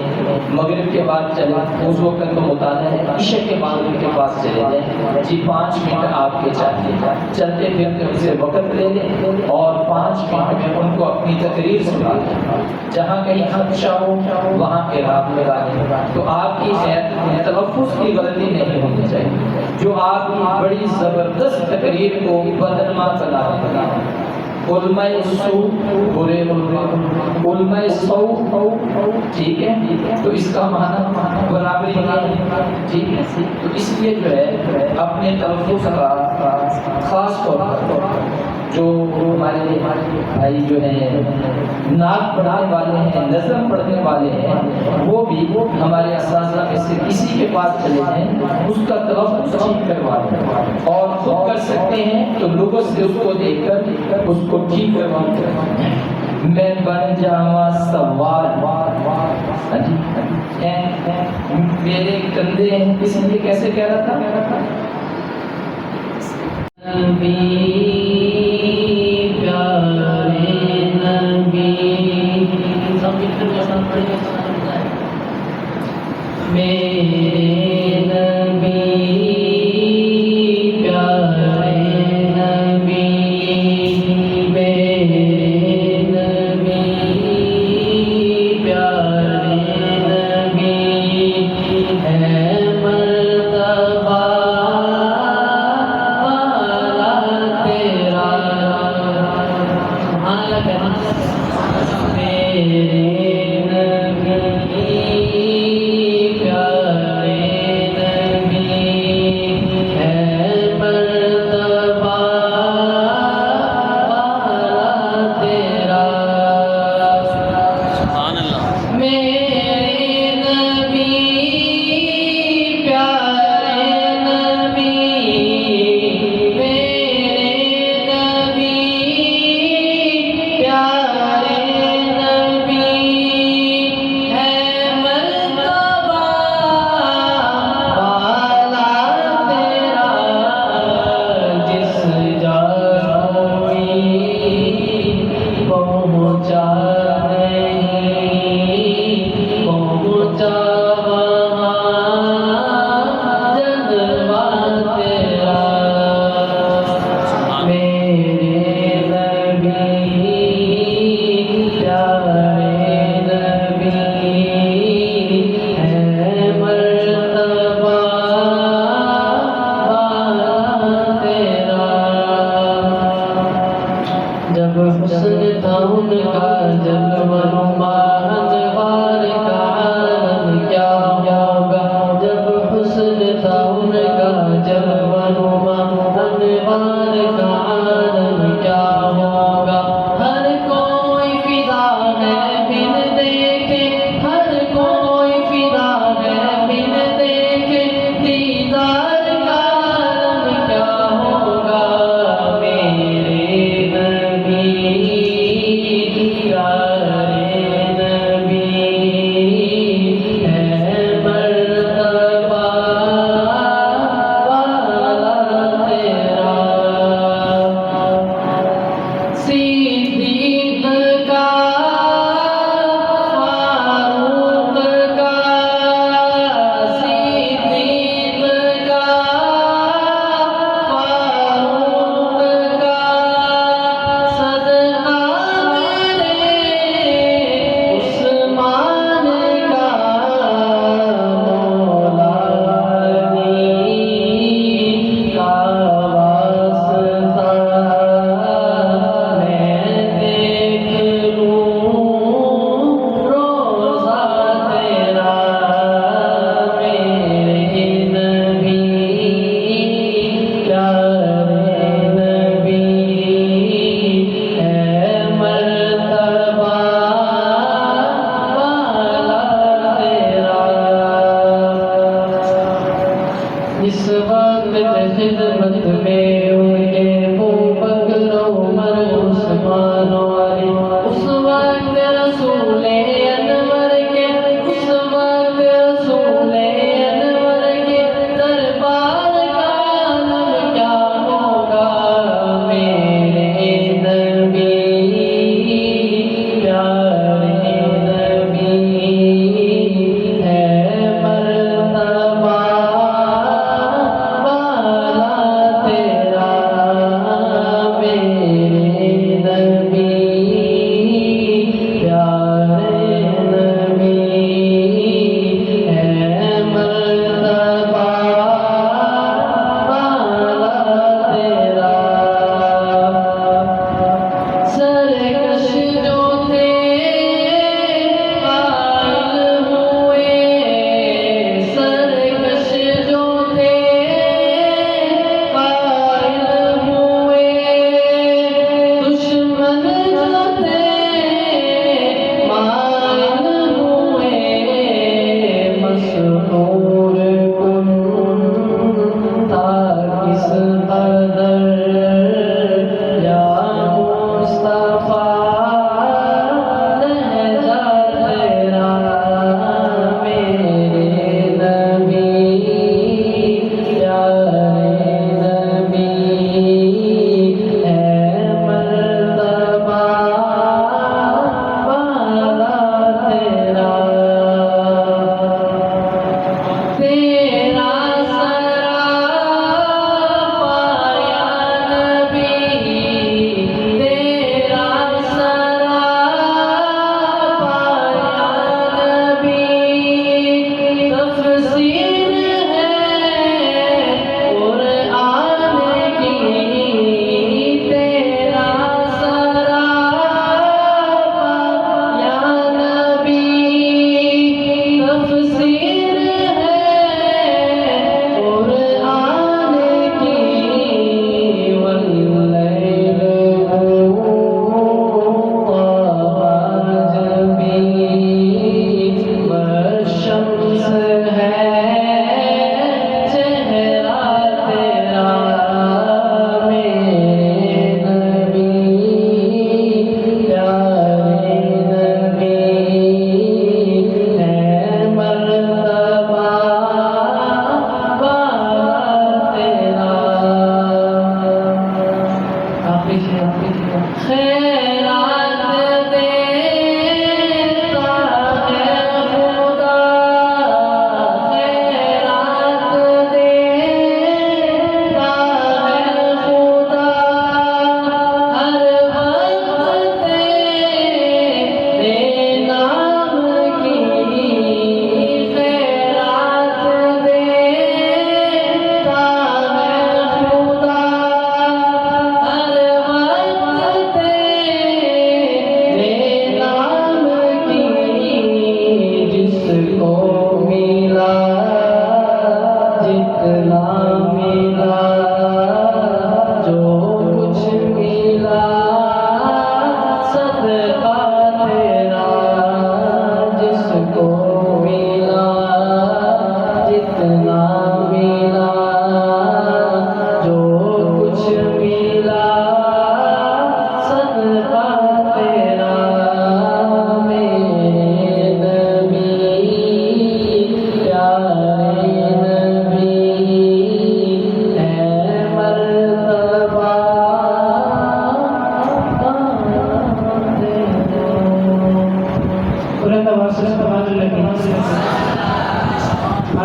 مغرب کے بعد چلے اس وقت تو مطالعہ ہے، عشاء کے بعد ان کے پاس چلے جائیں جی 5 منٹ آپ کے چاہیے، چلتے پھرتے ان سے وقت لے لیں اور 5 منٹ میں ان کو اپنی تقریر سنا دیں، جہاں کہیں خدشہ ہو وہاں اعراب لگا دیں، تو آپ کی تلفظ کی غلطی نہیں ہونی چاہیے جو آپ کی بڑی زبردست تقریر کو بدنما بنا دے۔ علماء سو برے علماء سو، ٹھیک ہے؟ تو اس کا معنی برابری ہے، ٹھیک ہے؟ تو اس لیے جو ہے اپنے تلفظ کا خاص طور پر جو ہمارے بھائی جو ہیں نعت پڑھنے والے ہیں، نظم پڑھنے والے ہیں، وہ بھی ہمارے اساتذہ میں سے کسی کے پاس چلے جائیں اس کا تلفظ ٹھیک کروا دیں، اور خود کر سکتے ہیں تو لوگوں سے اس کو دیکھ کر اس کو ٹھیک کروا دیں۔ میں بن جاواں سوال، میرے کندھے کس نے کیسے کہہ رہا تھا؟ نبی پیارے نبی، سب کتنے پسند پڑے گا میرے نبی پیارے نبی، میرے نبی پیارے نبی، ہے مرتبہ میرے نبی پیارے